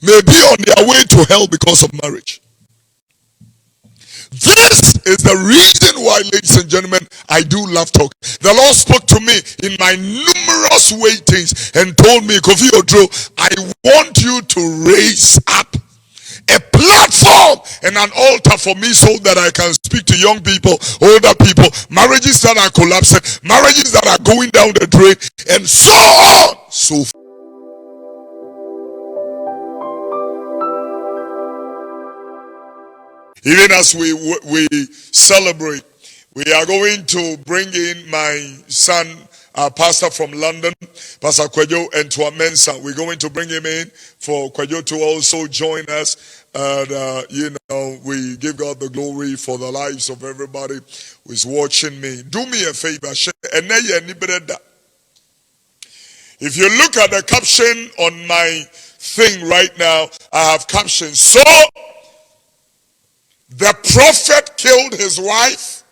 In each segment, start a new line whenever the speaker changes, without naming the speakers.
may be on their way to hell because of marriage. This is the reason why, ladies and gentlemen, I do love talk. The Lord spoke to me in my numerous waitings and told me, Kofi Oduro, I want you to raise up a platform and an altar for me so that I can speak to young people, older people, marriages that are collapsing, marriages that are going down the drain, and so on, so forth. Even as we celebrate, we are going to bring in my son, pastor from London, Pastor Kwadwo and Tuamensa. We're going to bring him in for Kwadwo to also join us. And, we give God the glory for the lives of everybody who is watching me. Do me a favor. If you look at the caption on my thing right now, I have captioned, so the prophet killed his wife?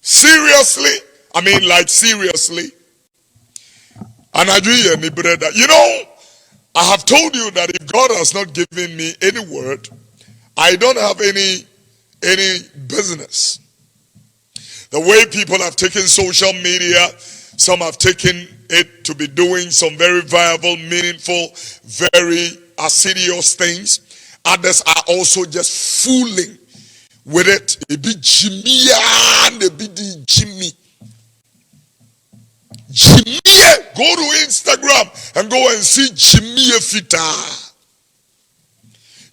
Seriously? I mean, like seriously? And you know, I have told you that if God has not given me any word, I don't have any business. The way people have taken social media, some have taken it to be doing some very viable, meaningful, very assiduous things. Others are also just fooling with it. It be Jimmy and it be the Jimmy. Jimmy, go to Instagram and go and see Jimmy Fita.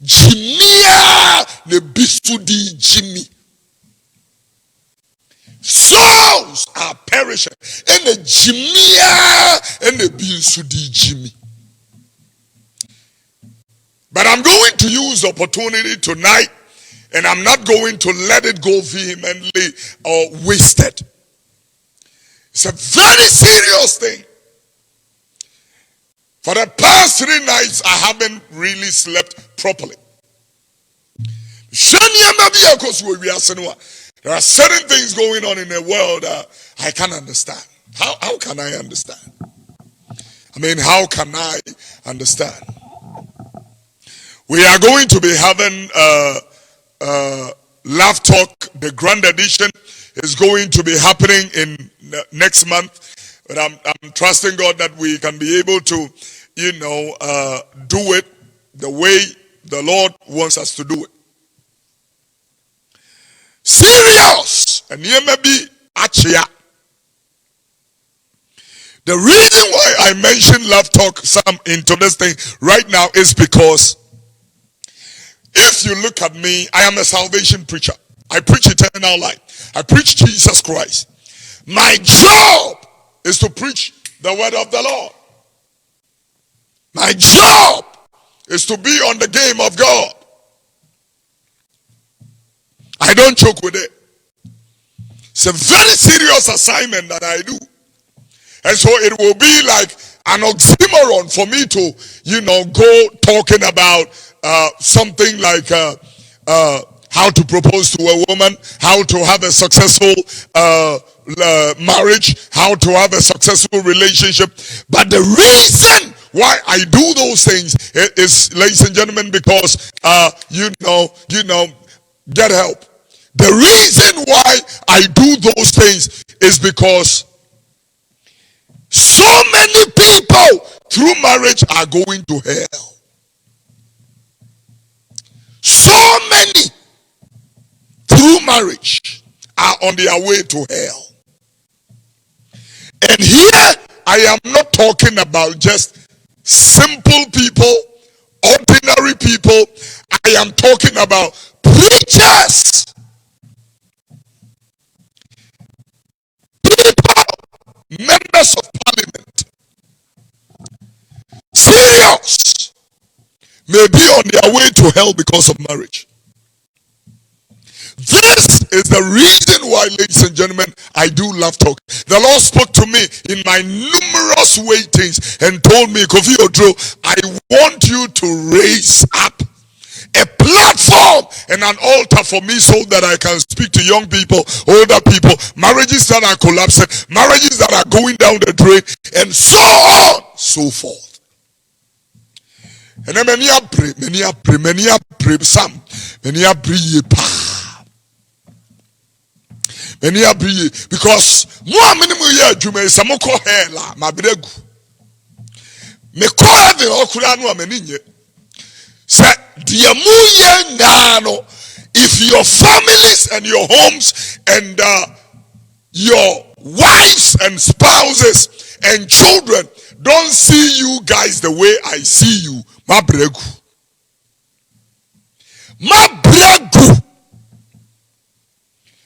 Jimmy, the bisudi Jimmy. Souls are perishing. And the Jimmy and the bisudi Jimmy. But I'm going to use the opportunity tonight, and I'm not going to let it go vehemently or wasted. It's a very serious thing. For the past 3 nights, I haven't really slept properly. There are certain things going on in the world I can't understand. How can I understand? I mean, how can I understand? We are going to be having Laugh Talk. The grand edition is going to be happening in next month. But I'm trusting God that we can be able to, do it the way the Lord wants us to do it. Serious! And here may be Achia. The reason why I mentioned Laugh Talk some into this thing right now is because if you look at me, I am a salvation preacher. I preach eternal life. I preach Jesus Christ. My job is to preach the word of the Lord. My job is to be on the game of God. I don't joke with it. It's a very serious assignment that I do. And so it will be like an oxymoron for me to, go talking about something like how to propose to a woman, how to have a successful marriage, how to have a successful relationship. But the reason why I do those things is, ladies and gentlemen, because get help. The reason why I do those things is because so many people through marriage are going to hell. So many through marriage are on their way to hell. And here I am not talking about just simple people, ordinary people. I am talking about preachers. People, members of parliament. Serious. May be on their way to hell because of marriage. This is the reason why, ladies and gentlemen, I do love talk. The Lord spoke to me in my numerous waitings and told me, Kofi Oduro, I want you to raise up a platform and an altar for me so that I can speak to young people, older people, marriages that are collapsing, marriages that are going down the drain, and so on, so forth. And then many a pray some, many a pray pa. Many a pray because more minimum year Juma is some call hair la my bregu. Me call the Okurano Meninye. Say dear Muye Nano, if your families and your homes and your wives and spouses and children don't see you guys the way I see you, my bregu.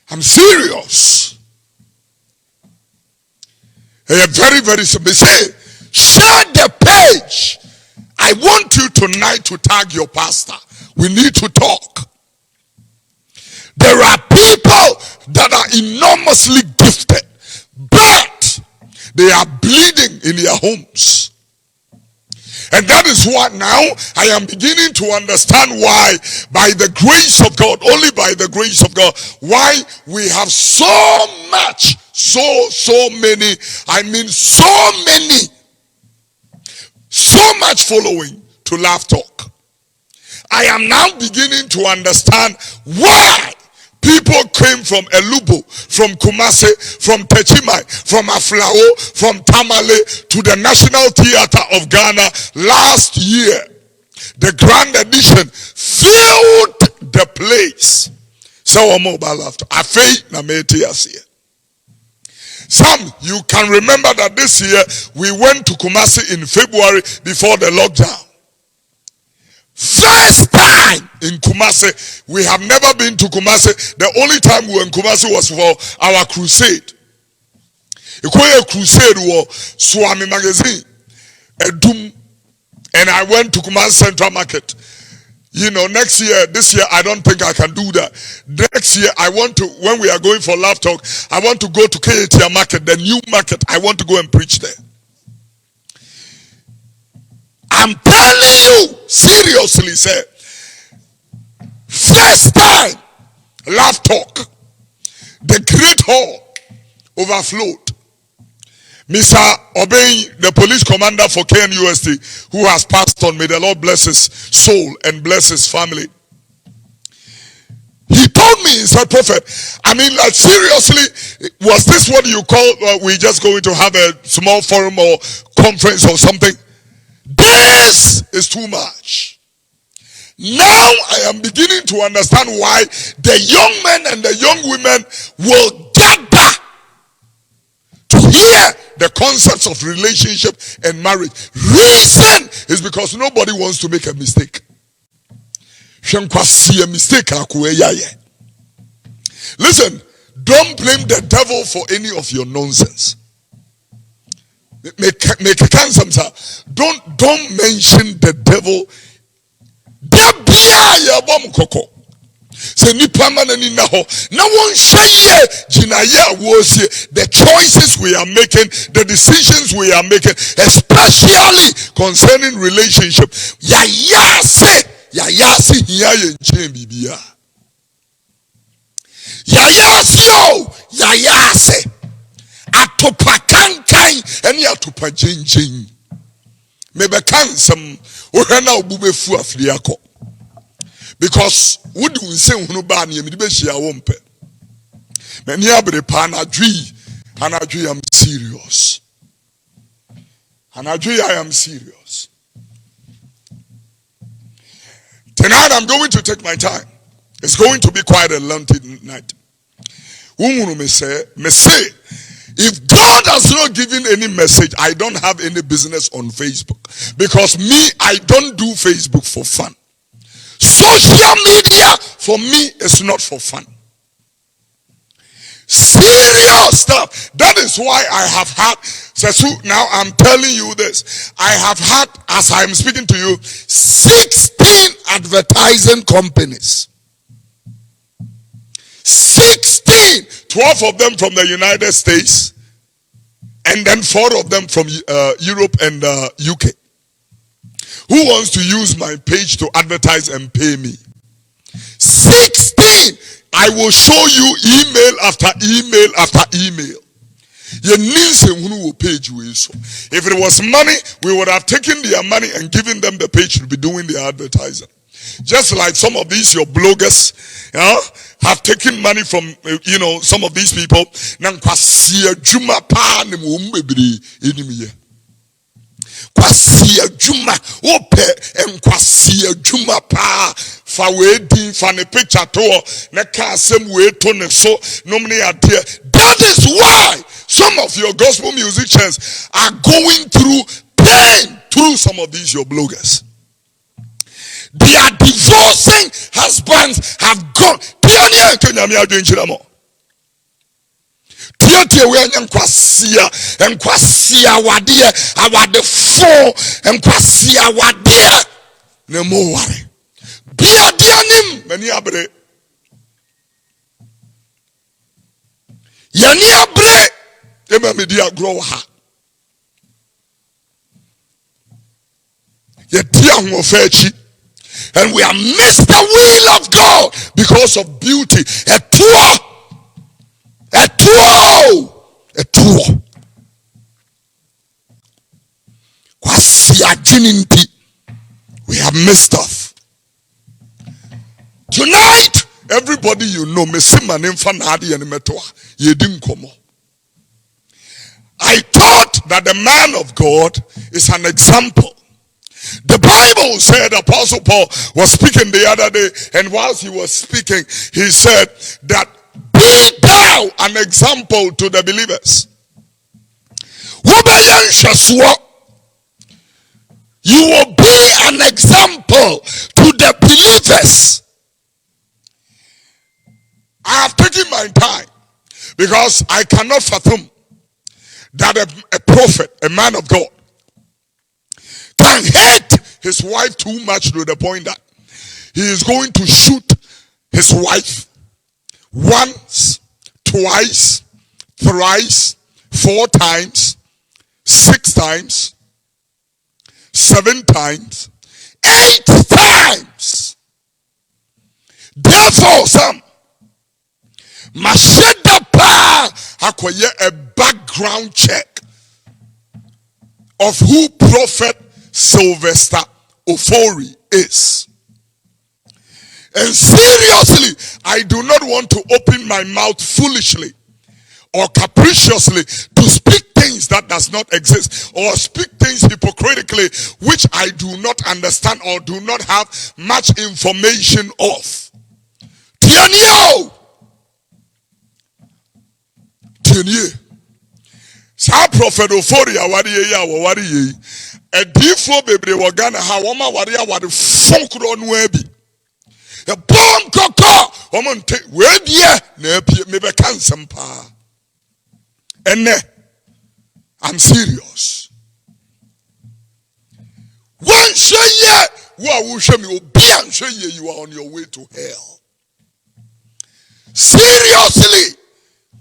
I'm serious. Very, very simple. Say, share the page. I want you tonight to tag your pastor. We need to talk. There are people that are enormously gifted, but they are bleeding in their homes. And that is what now I am beginning to understand why, by the grace of God, only by the grace of God, why we have so much, so much following to Laugh Talk. I am now beginning to understand why people came from Elubo, from Kumasi, from Techimai, from Aflao, from Tamale to the National Theatre of Ghana last year. The grand edition filled the place. So mobile laughter. Some, you can remember that this year we went to Kumasi in February before the lockdown. First time in Kumasi. We have never been to Kumasi. The only time we were in Kumasi was for our crusade. A crusade was Swami Magazine, Edum, and I went to Kumasi Central Market. You know, this year, I don't think I can do that. Next year, I want to, when we are going for Laugh Talk, I want to go to KATIA Market, the new market. I want to go and preach there. I'm telling you, seriously, sir. First time, Laugh Talk, the great hall overflowed. Mr. Obey, the police commander for KNUST, who has passed on, may the Lord bless his soul and bless his family. He told me, he said, Prophet, I mean, like, seriously, was this what you call, we just going to have a small forum or conference or something? This is too much. Now I am beginning to understand why the young men and the young women will gather to hear the concepts of relationship and marriage. Reason is because nobody wants to make a mistake. Listen, don't blame the devil for any of your nonsense. Make a cancel. Don't mention the devil. The choices we are making, the decisions we are making, especially concerning relationship. Atopa kankan eni atopa jinjin mebe kansam ohana obubefu afiri akọ because would you say hunu ba na yemi be hia wo mpe mani abre pa na dwi I'm serious. I am serious. Tonight I'm going to take my time. It's going to be quite a lengthy night. Me say, if God has not given any message, I don't have any business on Facebook. Because me, I don't do Facebook for fun. Social media, for me, is not for fun. Serious stuff. That is why I have had, now I'm telling you this. I have had, as I'm speaking to you, 16 advertising companies. 16, 12 of them from the United States, and then 4 of them from Europe and UK. Who wants to use my page to advertise and pay me? 16! I will show you email after email after email. Ye needs who page we so. If it was money, we would have taken their money and given them the page to be doing the advertising. Just like some of these your bloggers, have taken money from some of these people. Nankwasia juma pa ne mo mbebiri enimiye. Kwasia juma ope enkwasia juma pa fa we din fa ne picture to ne ka asem we to ne so nomne ade. That is why some of your gospel musicians are going through pain through some of these your bloggers. Their divorcing husbands have gone. Tia we nkwasia wadie awade fo nkwasia wadie ne mo ware bia dianim mani abre yani abre ema media grow ha ye dia ho fa achi. And we have missed the will of God because of beauty. A tour. We have missed off. Tonight, everybody I thought that the man of God is an example. The Bible said Apostle Paul was speaking the other day, and whilst he was speaking, he said that be thou an example to the believers. You will be an example to the believers. I have taken my time because I cannot fathom that a prophet, a man of God, can hate his wife too much to the point that he is going to shoot his wife once, twice, thrice, 4 times, 6 times, 7 times, 8 times. Therefore, some masheda pa akoye a background check of who Prophet Slyvester Ofori is. And seriously, I do not want to open my mouth foolishly or capriciously to speak things that does not exist, or speak things hypocritically which I do not understand or do not have much information of. Tianio! Sa Prophet Ofori awari ye a diffo bebre wagana ha woma wari awari fonkro no abi. A bomb koko woman take we bia na apie me be kan sempa. Enne I'm serious. One sheye wo hwe me obi an hwe you are on your way to hell. Seriously,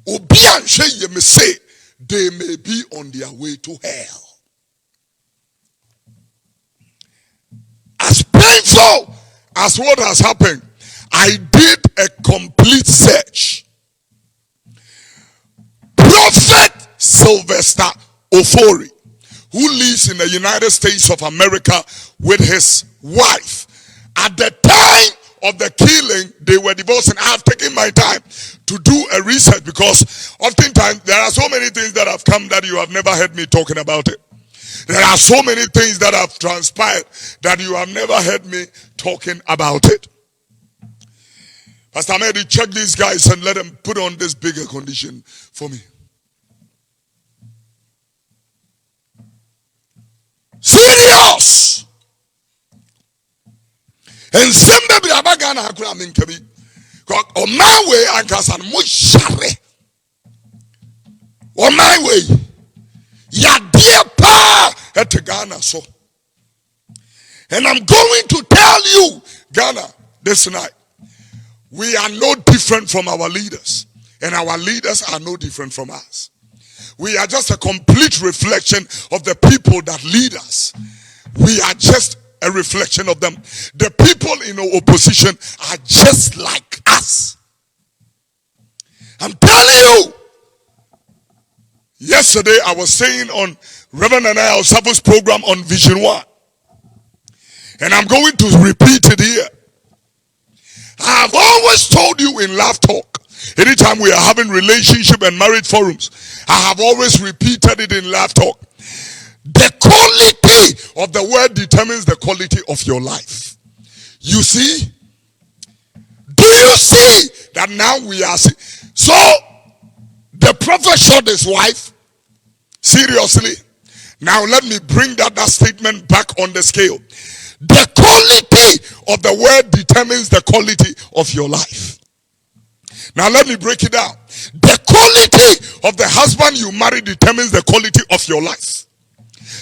obi an hwe me say they may be on their way to hell. As painful as what has happened, I did a complete search. Prophet Slyvester Ofori, who lives in the United States of America with his wife. At the time of the killing, they were divorcing. I have taken my time to do a research because oftentimes there are so many things that have come that you have never heard me talking about it. There are so many things that have transpired that you have never heard me talking about it. Pastor Mary, check these guys and let them put on this bigger condition for me. Serious! And somebody abagana hakuna minkabi. On my way, ankasan mushare. On my way, ya dear pa at Ghana so. And I'm going to tell you, Ghana, this night, we are no different from our leaders, and our leaders are no different from us. We are just a complete reflection of the people that lead us. We are just a reflection of them. The people in our opposition are just like us. I'm telling you, Yesterday I was saying on Reverend and I Osavo's program on Vision 1. And I'm going to repeat it here. I have always told you in Love Talk, anytime we are having relationship and marriage forums, I have always repeated it in Love Talk. The quality of the word determines the quality of your life. You see? Do you see that now we are so the prophet shot his wife? Seriously? Now let me bring that statement back on the scale. The quality of the word determines the quality of your life. Now let me break it down. The quality of the husband you marry determines the quality of your life.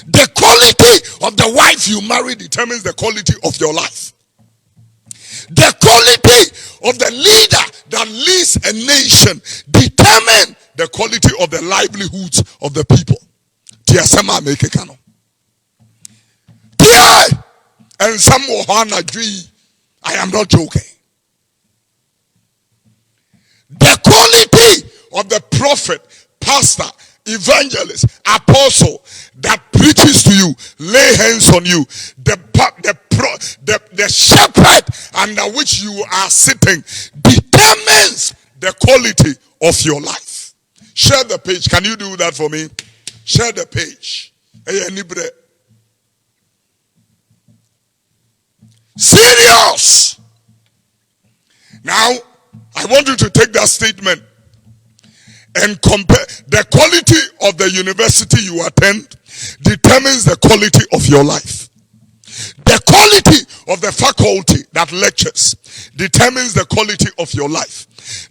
The quality of the wife you marry determines the quality of your life. The quality of the leader that leads a nation determines the quality of the livelihoods of the people. And some I am not joking. The quality of the prophet, pastor, evangelist, apostle that preaches to you, lay hands on you, the shepherd under which you are sitting determines the quality of your life. Share the page. Can you do that for me? Share the page. Serious. Now, I want you to take that statement and compare. The quality of the university you attend determines the quality of your life. The quality of the faculty that lectures determines the quality of your life.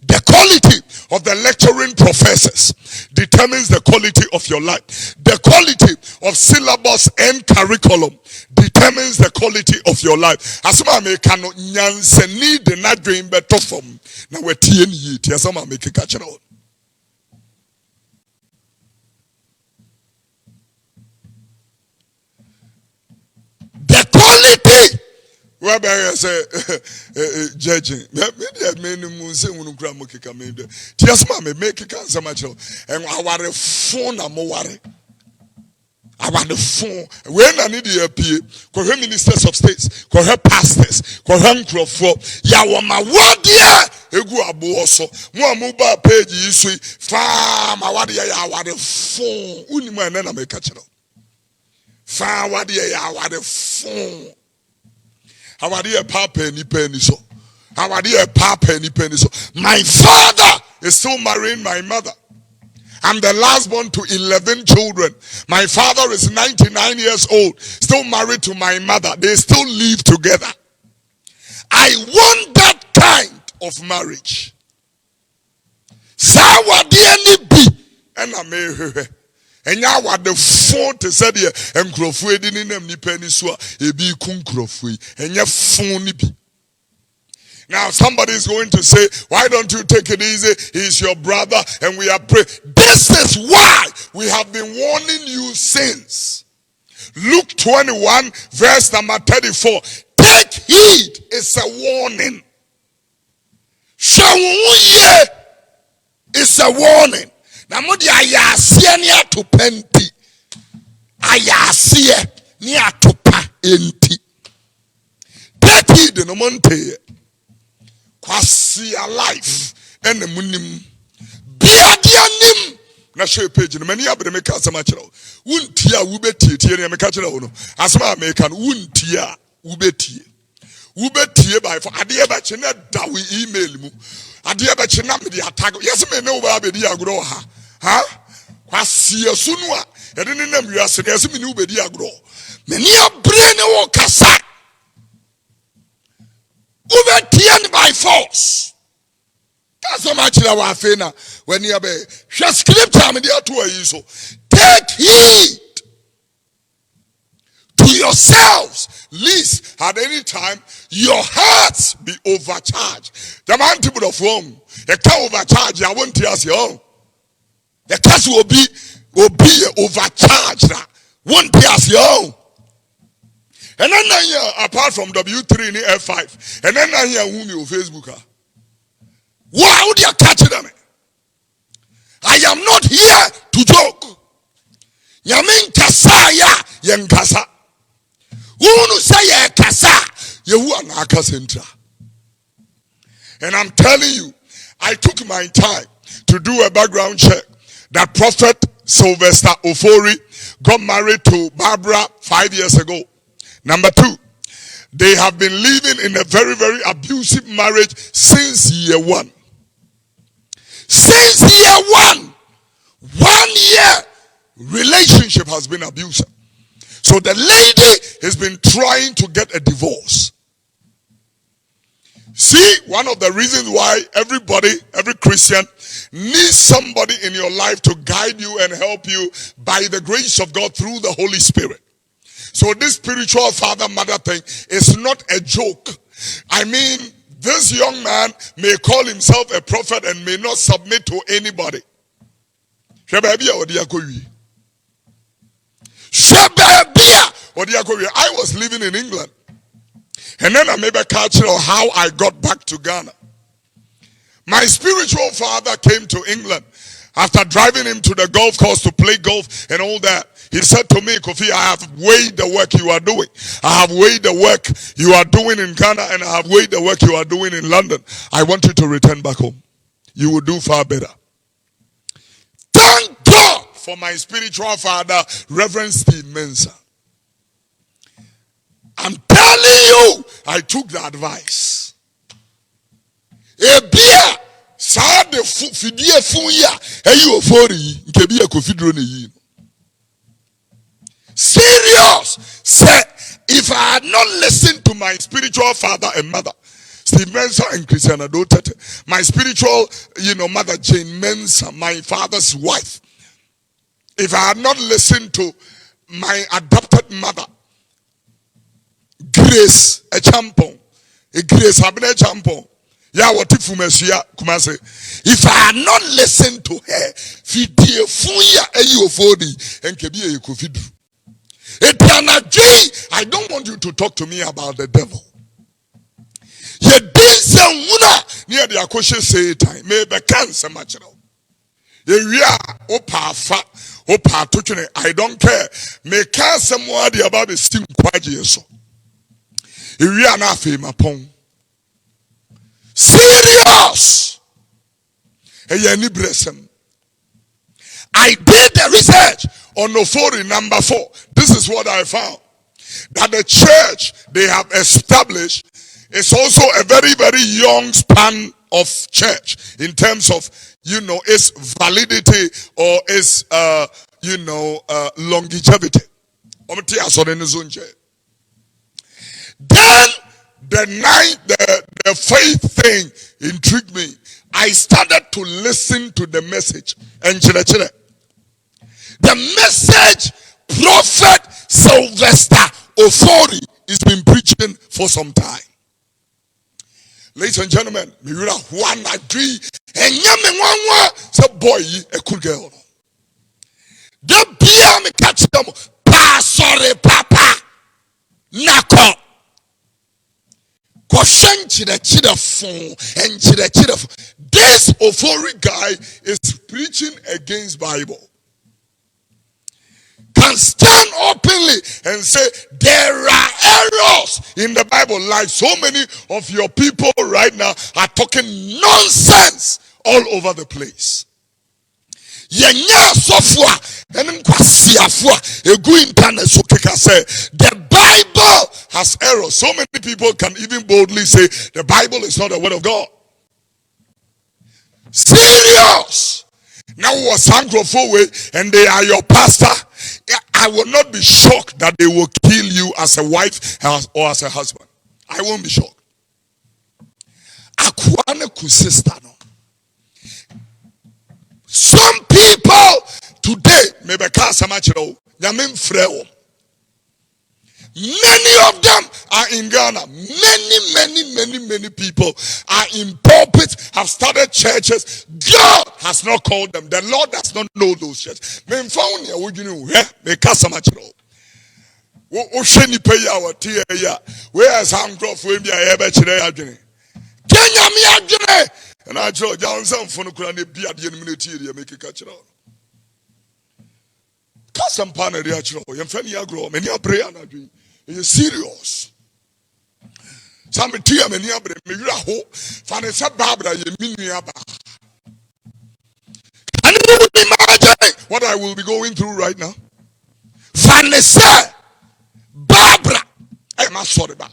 The quality of the lecturing professors determines the quality of your life. The quality of syllabus and curriculum determines the quality of your life. Asoma me kano nyansani de na dream beto form na wetie ni yiti asoma me keka kire o. The quality where say judging me say unu kura mo keka me de ti asoma me make keka nsama kire en aware phone na mo ware. I want the phone. When I need the appeal, call ministers of states, call her pastors, call her Crawford. Yawama wadia egu abuoso. Mo amuba page yisui farm awadia ya wade phone. Uni mo enena me kachiro. Farm wadia ya wade phone. Awadia papa ni penny so. Awadia papa ni penny so. My father is still marrying my mother. I'm the last born to 11 children. My father is 99 years old, still married to my mother. They still live together. I want that kind of marriage. Sawadiani bi and I may and now what the phone to say here and crofwe didn't name ni penny so a be kun crofwe and your phone be. Now somebody is going to say, why don't you take it easy? He's your brother and we are praying. This is why we have been warning you since. Luke 21 verse number 34. Take heed. It's a warning. Shawuye. It's a warning. Namudi ayasiye ni atupenti. Ayasiye ni atupa enti. Take heed no monte. Kwasi alive and the munim biadianim na show page no many abere make asama kire wuntia wubeti tie ne make kire no asama make kan wuntia wubeti by for ade ba che na da we email mu ade ba che na me dey tag yes me ne wo ba be di agro ha kwasi asunu a ede ne nam wiase de yes me ne wo be di agro many abre ne wo kasa Ubetian by force. That's so much that we feel when you be scripture me there to so take heed to yourselves, lest at any time your hearts be overcharged. The man people of Rome, they can overcharge. I won't tell you. The case will be overcharged. Won't tell you. And then apart from W3 in F5, and then I hear whom you Facebook. Why would you catch them? I am not here to joke. Yenkasa. Unu say kasa. Yehu anaka sentra. And I'm telling you, I took my time to do a background check that Prophet Slyvester got married to Barbara 5 years ago. Number 2, they have been living in a very, very abusive marriage since year 1. Since year 1, 1 year relationship has been abusive. So the lady has been trying to get a divorce. See, one of the reasons why every Christian needs somebody in your life to guide you and help you by the grace of God through the Holy Spirit. So this spiritual father-mother thing is not a joke. I mean, this young man may call himself a prophet and may not submit to anybody. I was living in England. And then I maybe catch how I got back to Ghana. My spiritual father came to England after driving him to the golf course to play golf and all that. He said to me, Kofi, I have weighed the work you are doing. I have weighed the work you are doing in Ghana, and I have weighed the work you are doing in London. I want you to return back home. You will do far better. Thank God for my spiritual father, Reverend Steve Mensah. I'm telling you, I took the advice. Ebia, sa de fidie fun ya, eyi ofori, nke bi ekofidro na yi. Serious. Say, if I had not listened to my spiritual father and mother, Steve Mensah and Christiana Dotete, my spiritual, mother Jane Mensah, my father's wife, if I had not listened to my adopted mother, Grace a champon, a Grace Abne champon. Ya watifu mesuya kumase. If I had not listened to her, fidie funya eyi ofodi enkebi e kofidu. I don't want you to talk to me about the devil. Ye dinse wuna near the akoshe say time. Maybe cancer much now. Ye opa fa opa tochune. I don't care. Me cancer more the about the steam kwaji so. We are not famous upon. Serious. I did the research on Ofori number 4. This is what I found. That the church they have established is also a very, very young span of church in terms of, its validity or its, longevity. Then the faith thing intrigued me. I started to listen to the message. And the message Prophet Slyvester Ofori has been preaching for some time. Ladies and gentlemen, one agree and say boy a cool girl. The beer me catch them. Sorry, Papa. Nako. This Ofori guy is preaching against Bible. Can stand openly and say there are errors in the Bible, like so many of your people right now are talking nonsense all over the place. The Bible has errors. So many people can even boldly say the Bible is not the word of God. Serious. Now was Sankrofo and they are your pastor. I will not be shocked that they will kill you as a wife or as a husband. I won't be shocked. Some people today, maybe many of them are in Ghana. Many people are in pulpits, have started churches. God has not called them. The Lord does not know those churches. Whereas I'm growth when we are ever today. Kenya mi Adwene. And I told John some phone could be at the immunity make a catch it out. some partner there, you friend ya grow, many a prayer na dream. It's serious. Some tia many a break, maybe a hope, Fanessa Barbara, you mean me about. And you would imagine what I will be going through right now. Fanessa Barbara, I must sorry about.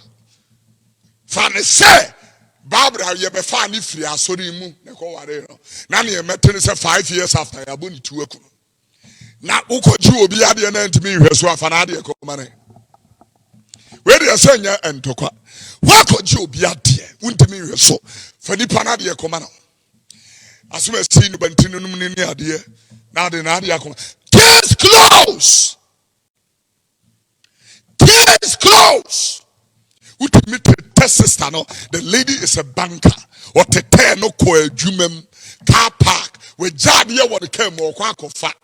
Fanessa Barbara, you be fan if you are sorry, Nani, a meeting is 5 years after I aboni to now, Obiara and to me, so I found money. Where they are saying, and Tokwa, what could you be at here? Wouldn't me so for the Panadia command. As we have seen, Bentino dear, now the Nadia command. Case close. Case close. Who to meet the test sister? No, the lady is a banker or Tete no coel jumem car park where Jadia what came or quack of fat.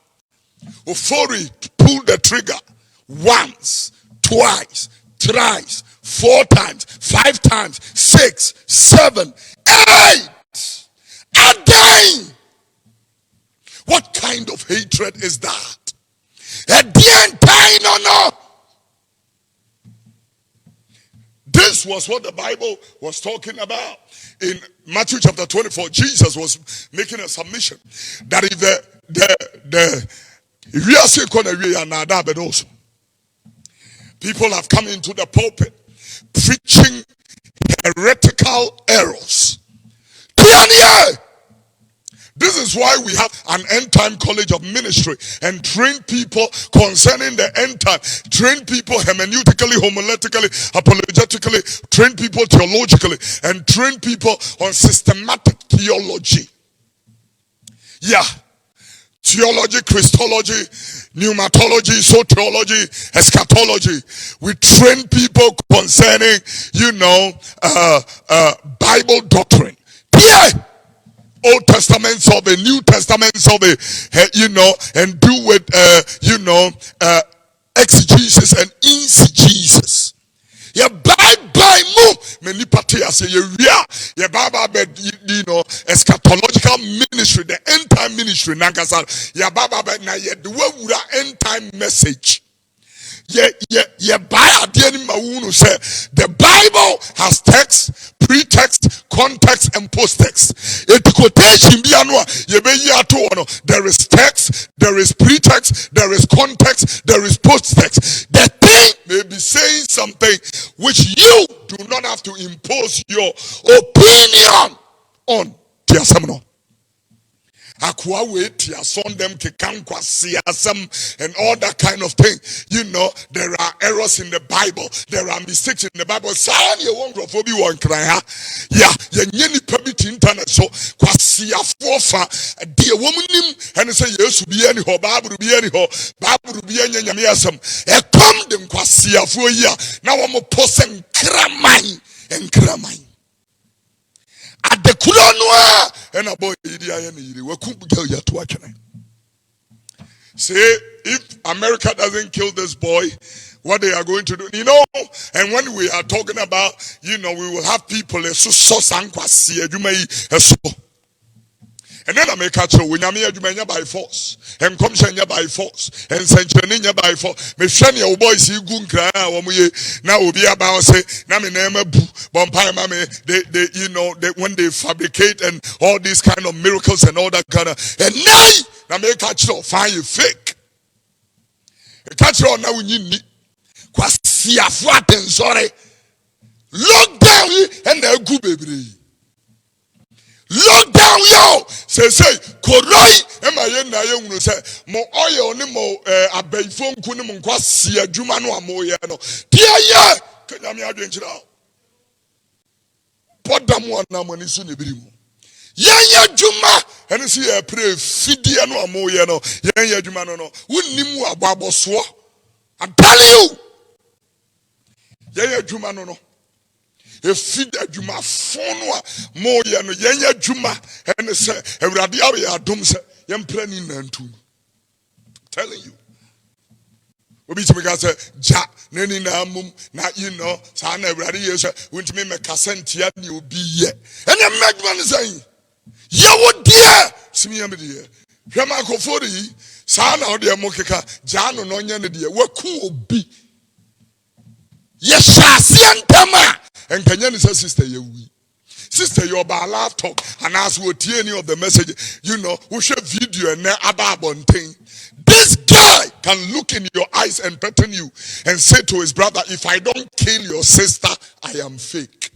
Ofori pulled the trigger once, twice, thrice, 4 times, 5 times, 6, 7, 8. Again. What kind of hatred is that? At the end time, no. This was what the Bible was talking about. In Matthew chapter 24, Jesus was making a submission that if people have come into the pulpit preaching heretical errors. This is why we have an end time college of ministry and train people concerning the end time. Train people hermeneutically, homiletically, apologetically, train people theologically, and train people on systematic theology. Yeah. Theology, Christology, pneumatology, soteriology, eschatology. We train people concerning, Bible doctrine. Yeah. Old Testament of a New Testament of a, and do with, exegesis and eisegesis. Yeah, bye move. Many parties say yeah, baba bed, eschatological ministry, the end time ministry. Nagasar, yeah, baba bed na yeah, the end time message. Yeah, by say the Bible has text, pretext, context, and post-text. There is text, there is pretext, there is context, there is post-text. The thing may be saying something which you do not have to impose your opinion on. Akwa wait ya son them kekankwa siyasam and all that kind of thing. There are errors in the Bible. There are mistakes in the Bible. Sayan ye won grofobi won kran ya nyeni pabiti internet so kwasiya fofa de womunim and say yesu bi ani ho Bible bi ani ho Bible bi anya nyame asam e kom dem kwasiya fo yi a na wo mo posen kraman and kraman. At the Kulanwa and a boy, say if America doesn't kill this boy, what they are going to do, and when we are talking about, we will have people and then I make a show when I'm by force, and come by force, and send by force. Me shani o boys you gun cry now Obiara say na me name bumpire mame they when they fabricate and all these kind of miracles and all that kind of and now make a show find you fake. A catch on now you need kwasi afuaten sorry lockdown and the good baby. Lockdown yo say koroi ema ye na ye hunu say mo oil ni mo abaifo nku ni mo nkwasi adwuma no amoye no tie ye kanya me adwenkyira podam na mo ni so ne biri mu ye adwuma ene si ye pray fidie no amoye no ye adwuma no wonnim aboaboso I'm telling you ye adwuma no if feed adwuma fonwa mo ye no ye adwuma ene se Awurade awe adom se ye mpra ni nantu telling you obi ti me ga say ja nani na mum na sa na Awurade ye se wontimi me kasentia ni obi ye ene medwa ne say ye wo die simi ye me die hwema akofori Sana odi mokeka jano no nya ne de waku obi. Ye shase ntama enkanya ne sister ye wi. Sister you ba laptop and as we any of the message we share video and about thing. This guy can look in your eyes and threaten you and say to his brother, if I don't kill your sister, I am fake.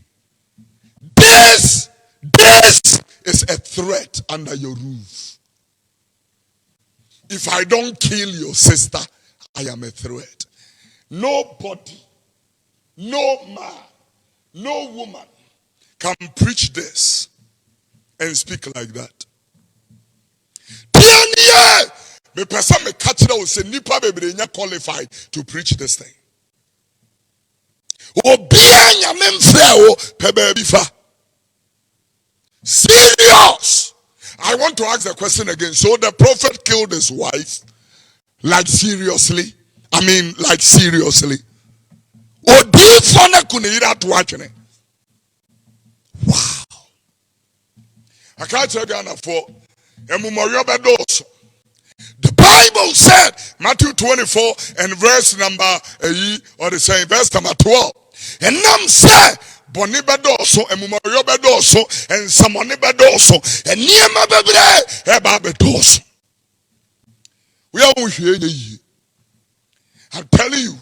This is a threat under your roof. If I don't kill your sister, I am a threat. Nobody, no man, no woman can preach this and speak like that. Me person me catch it out say nipa bebree qualified to preach this thing. Obiara nyame mfrɛ o pe baabi fa. Serious. I want to ask the question again. So the prophet killed his wife? Like seriously? I mean like seriously. Odi fone kunira to watch ne. Wow. I can't tell Ghana for the Bible said, Matthew 24 and verse number or the same verse number 12. And nam say, Boni bedoso, and mumario bedoso, and samoni bedoso, and niema bebre, eba bedoso. We are here. I'm telling you.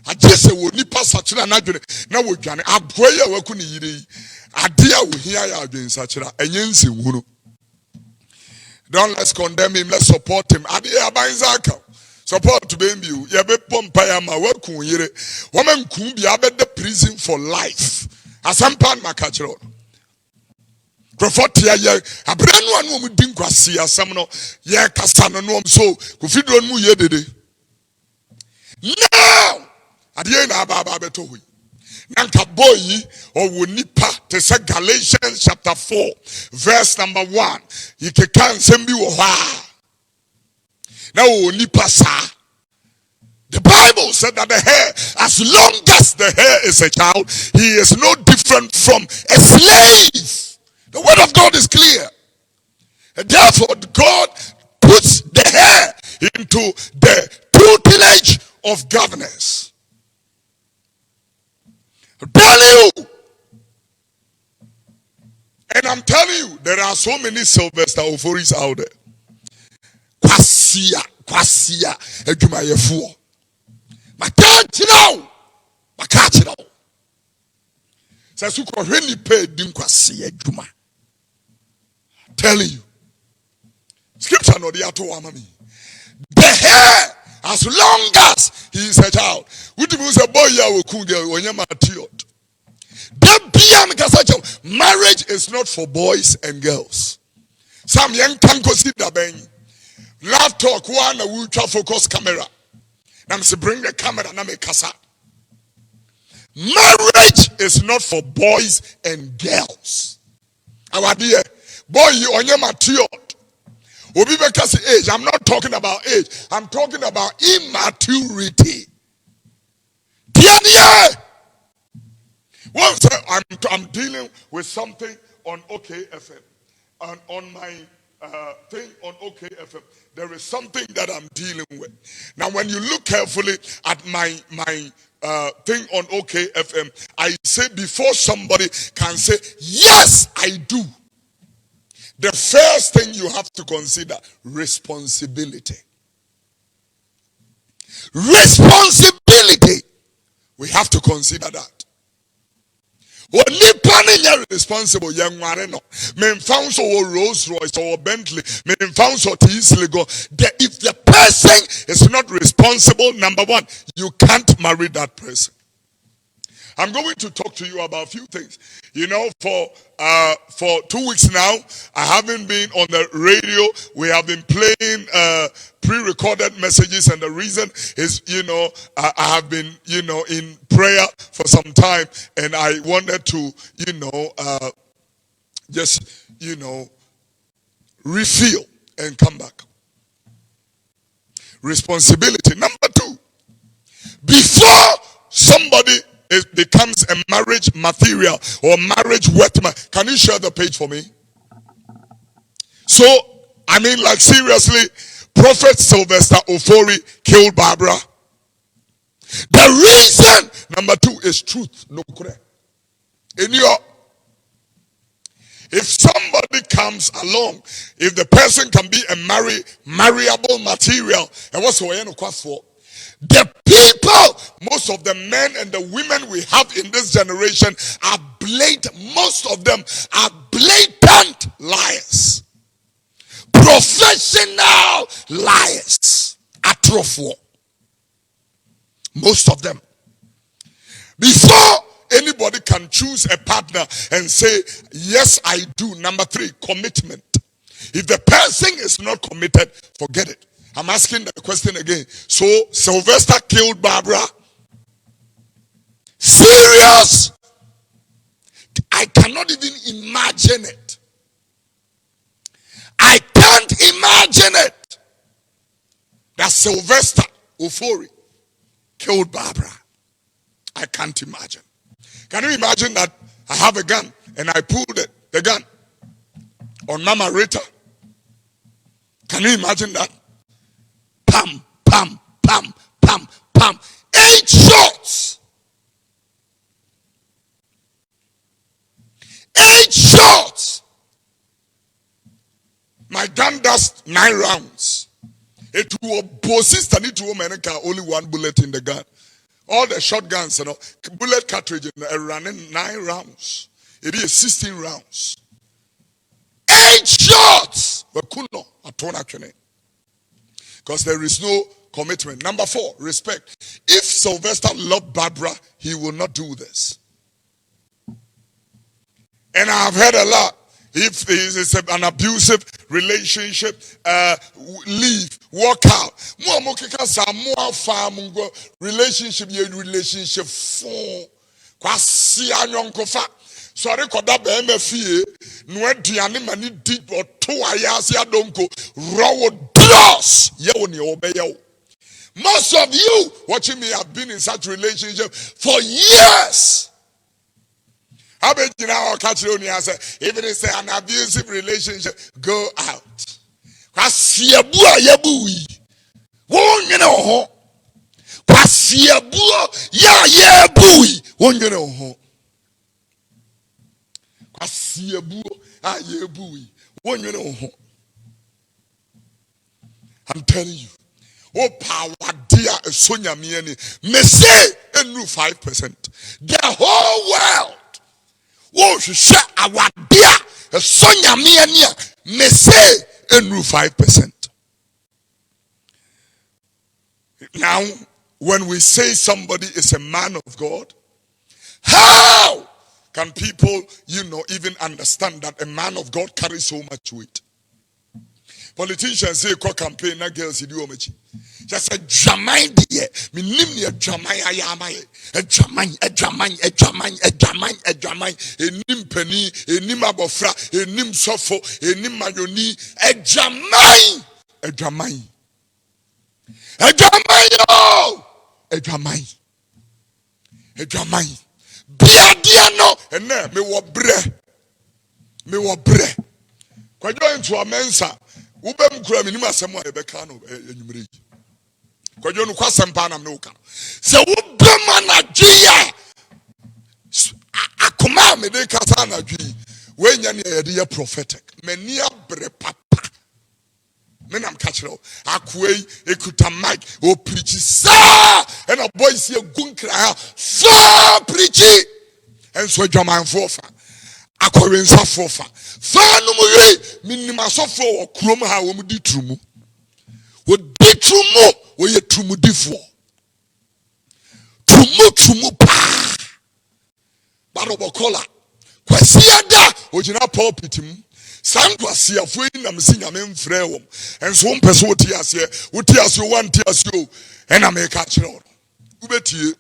I just say we nipa sachira na dwene na wo dwane aboya waku ni yire adea wo hia ya adwen sachira enye nsi hunu. Don't let's condemn him, let's support him. Adea banzaka support to baby you be pompa ya ma waku yire woman ku bia be the prison for life asampan makachiro Prophet ya abranu anu mu din kwase asam no ye kasa no no so kofidro mu ye dede now Adwene na aba beto hui. Nanka boy or nipa te say Galatians chapter 4 verse number 1. You can send me now nipa sa. The Bible said that the hair, as long as the hair is a child, he is no different from a slave. The word of God is clear. And therefore God puts the hair into the tutelage of governance. Tell you, and I'm telling you, there are so many Slyvester Ophoris out there. Kwasia, eduma yefuo. Makachi now. Says you can really pay dim kwasia eduma. Telling you, scripture no dia to amami. The hair, as long as he is a child. Marriage is not for boys and girls. Some young can consider ben. Love talk one a ultra focus camera. Now bring the camera na me kasa. Marriage is not for boys and girls. Our dear boy, you on your matured. Age. I'm not talking about age. I'm talking about immaturity. Once I'm dealing with something on OKFM, and on my thing on OKFM, there is something that I'm dealing with. Now, when you look carefully at my thing on OKFM, I say before somebody can say yes, I do. The first thing you have to consider, responsibility. Responsibility. We have to consider that. When you responsible, young man, men found so Rolls Royce or Bentley, men found so easily go. If the person is not responsible, number one, you can't marry that person. I'm going to talk to you about a few things. For 2 weeks now, I haven't been on the radio. We have been playing pre-recorded messages, and the reason is, I have been, in prayer for some time, and I wanted to, just, refill and come back. Responsibility. Number two, before somebody becomes a marriage material or marriage worth. Can you share the page for me? So, I mean, like seriously, Prophet Slyvester Ofori killed Barbara? The reason, number 2, is truth. No correct. If somebody comes along, if the person can be a marriable material, and what's for? The people, most of the men and the women we have in this generation are most of them are blatant liars. Professional liars. Atrofo. Most of them. Before anybody can choose a partner and say, yes, I do. Number 3, commitment. If the person is not committed, forget it. I'm asking the question again. So, Slyvester killed Barbara? Serious? I cannot even imagine it. I can't imagine it. That Slyvester Ofori killed Barbara. I can't imagine. Can you imagine that I have a gun and I pulled the gun on Mama Rita? Can you imagine that? Pam, pam, pam, pam, pam. 8 shots. 8 shots. My gun does 9 rounds. It will bossist and it will make only 1 bullet in the gun. All the shotguns, bullet cartridge running 9 rounds. It is 16 rounds. 8 shots. Because there is no commitment. Number 4, respect. If Slyvester loved Barbara, he will not do this. And I've heard a lot. If it's an abusive relationship, leave, walk out. Relationship phone. Kwasi anyonkofa. Sorry koda be mfie. No aduane mani deep or 2 ayase adonko. Raw dross. Ye oni obeye. Most of you watching me have been in such relationship for years. How about you now catch you and say, even if it's an abusive relationship, go out. Kwasiabua yabui. Won you know. Kwasiabua yabui. Won you know. Kwasiabua yabui. Won you know. I'm telling you. Oh, power dear Sonia Mieni. Me say and 5%. The whole world. Oh, she said, our dear Sonia Mienia. Me say and 5%. Now, when we say somebody is a man of God, how can people, even understand that a man of God carries so much weight? Politicians say, "Call campaign, na girls do omechi." Just a Jamai dear, me nimni a Jamai ayamai, a Jamai, a nim penny, a nim abofra, a nim sofo, a nim mayoni, a Jamai, a Jamai, a Jamai, a Jamai, a Jamai. Biadiano, and then me wa bre. Kwajo into a mensa. Ubem kura minima semo ebeka no enyumre yi kwadwo no kwasempa na me uka se ubem anadwia akoma me de kasa anadwi we nya ne yede ye prophetic mani abre papa me nam ka kire akoei ekuta mic o preach sa and a boy see gunkra ha fa preach and so dwamanfo fa akọrensa fofa fa no mo ye minima sofo wo krom ha wo mudi trumu wo di trumu wo ye trumu difo trumu pa barobo kola kwasi ada ogina pulpit mu santo asiafo yi na mesinya me mfrɛ wo enso mpɛso woti ase wanti ase o ena me ka kire wo ubetie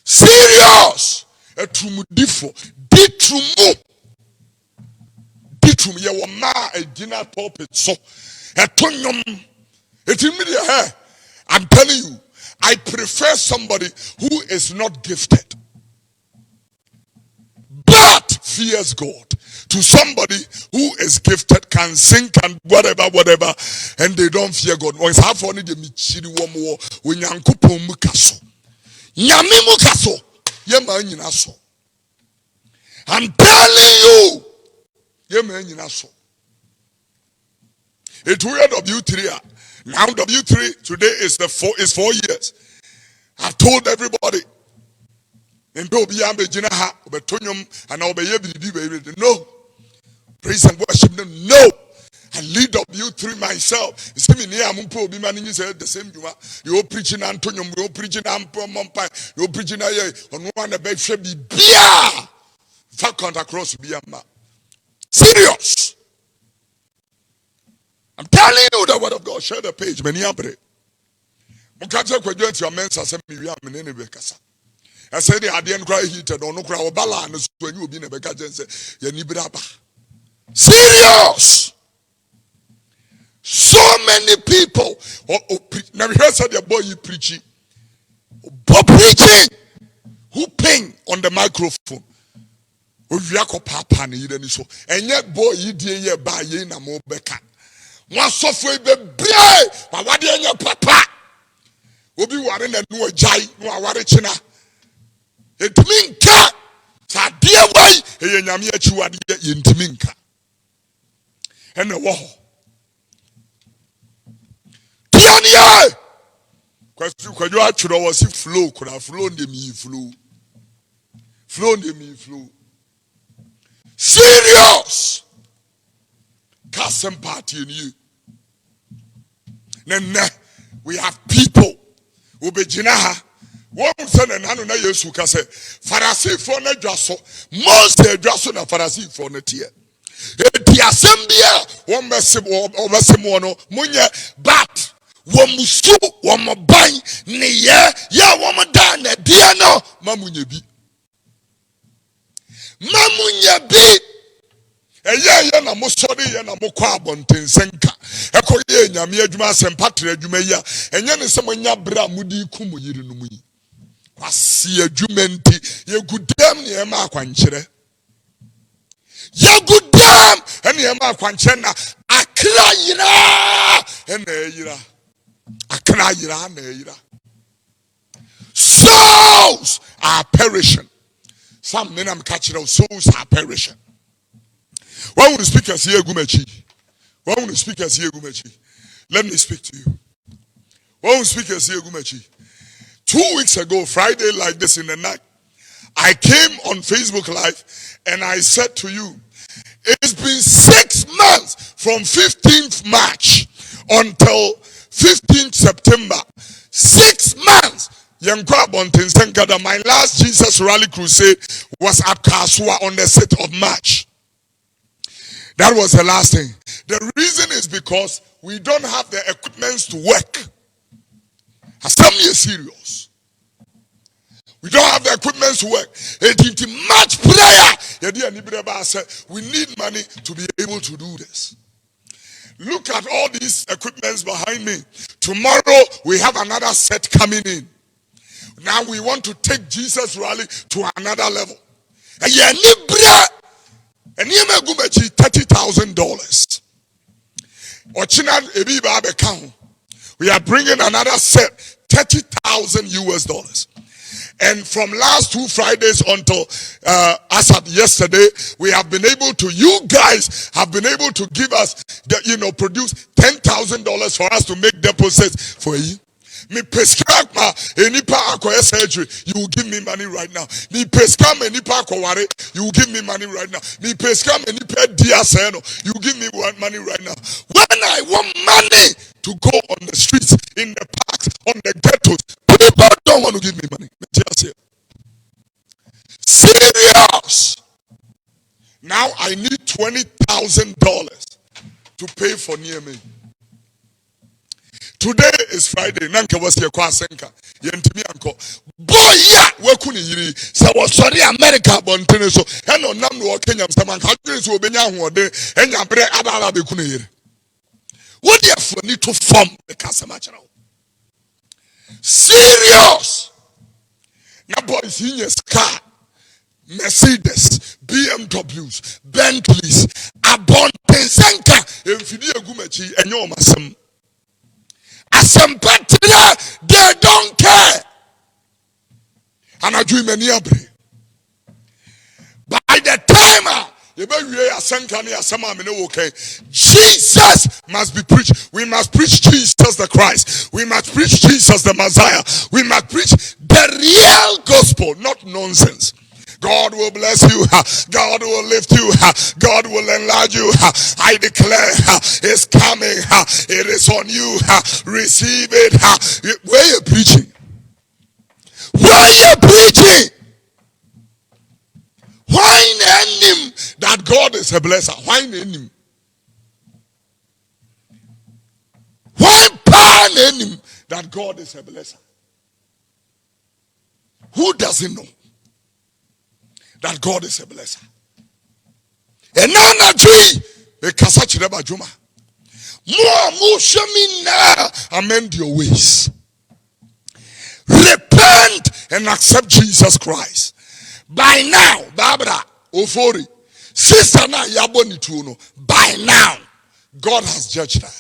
serious a trumu difo Ditrumu ye wa ma a dinner pulpit so etonyom etimidi here. I'm telling you, I prefer somebody who is not gifted but fears God to somebody who is gifted, can sing, can whatever, and they don't fear God. Once half only the michiri womo when yankupo mukaso. Nyame mukaso. Yema nyinaso. I'm telling you. Yema nyinaso. It will W3. Now W3 today is 4 years. I've told everybody. And no. Praise and worship them. No. I lead W3 myself. You see me near Mumpo be manning the same you preaching Antonio, you preaching Ampompa, you preaching on one of the be beer. Fat contact across Biama. Serious. I'm telling you the word of God. Share the page. Many abre. Mukatse kwejo your men say me wi amene be kasa. I said the Adwene cry heated on no cry obala and so you be na be ka say ya ni bra ba. Serious. So many people. Now we heard the boy you preaching. But preaching. Who ping on the microphone? Owiako papa ne yire ni so. Enye boy yi die ye ba ye na mo beka. One software be bray. Ma wade enye papa. Obi ware na no ajai no aware china. Etimi nka. Sa die wai eye nyame achi wade ye ntimi nka. Ene wo ho. Tiania. Kwaju atwero wo si flow kura flow ndemi flow. Flow ndemi flow. Serious. Cast some party in you. Then we have people who be jinaha. One son and Hanu na Yesu kase. Pharisee for na dwaso. Most dwaso na Pharisee for na tie. The assembly one message or no munya but womusu womoban ne ya womodan na dia no mamunye bi. Mamunye bi. Eye na musori ye na mokwa abonten senka. Ekoye nyame adwuma asempatre adwuma ya. Enye ne se monya bra mudi kum yiri no muyi. Kwasi adwuma nti ye gudam ne ma akwankyere. Ye gudam ene ma akwankyere na akra yira ene yira. Akra yira na yira. Souls are perishing. Some men am catching out souls are perishing. When we speak as here gumechi. When we speak as here gumechi. Let me speak to you. When we speak as here gumechi. 2 weeks ago, Friday like this in the night, I came on Facebook Live and I said to you, it's been 6 months from 15th March until 15th September. 6 months. My last Jesus Rally Crusade was at Kaswa on the 6th of March. That was the last thing. The reason is because we don't have the equipment to work. Assembly is serious. We don't have the equipment to work. It's much prayer. We need money to be able to do this. Look at all these equipments behind me. Tomorrow we have another set coming in. Now we want to take Jesus Rally to another level. And you may go $30,000. We are bringing another set, $30,000 US. And from last 2 Fridays until as of yesterday, we have been able to, you guys have been able to give us, produce $10,000 for us to make deposits for you. Me prescribe any part of surgery, you will give me money right now. Me prescribe any part of worry, you will give me money right now. Me prescribe any part of DSN, you will give me money right now. When I want money to go on the streets, in the parks, on the ghettos, people don't want to give me money. Just here. Serious. Now I need $20,000 to pay for near me. Today is Friday. Nanka was your kwasenka. Yentimi anko. Boy ya wakuni yiri. Sa was sorry America bontene so. Heno nam no Kenya msaman. Hadri so obenya huode. Enya bre ababa be kuni yiri. What if we need to form the customer channel? Serious. Na boys in your car. Mercedes, BMWs, Bentleys, Abontensenka, Enfidi Egumechi, and your masam. Asempetina, they don't care. And I dream many abre. By the time Jesus must be preached. We must preach Jesus the Christ. We must preach Jesus the Messiah. We must preach the real gospel, not nonsense. God will bless you. God will lift you. God will enlarge you. I declare it's coming. It is on you. Receive it. Where are you preaching? Where are you preaching? Why name him that God is a blesser? Why name him? Why name him that God is a blesser? Who doesn't know that God is a blesser? And now a tree, a kasachireba juma. More shami now, amend your ways. Repent and accept Jesus Christ. By now, Barbara, Ofori, sister na yaboni tuno. By now, God has judged her.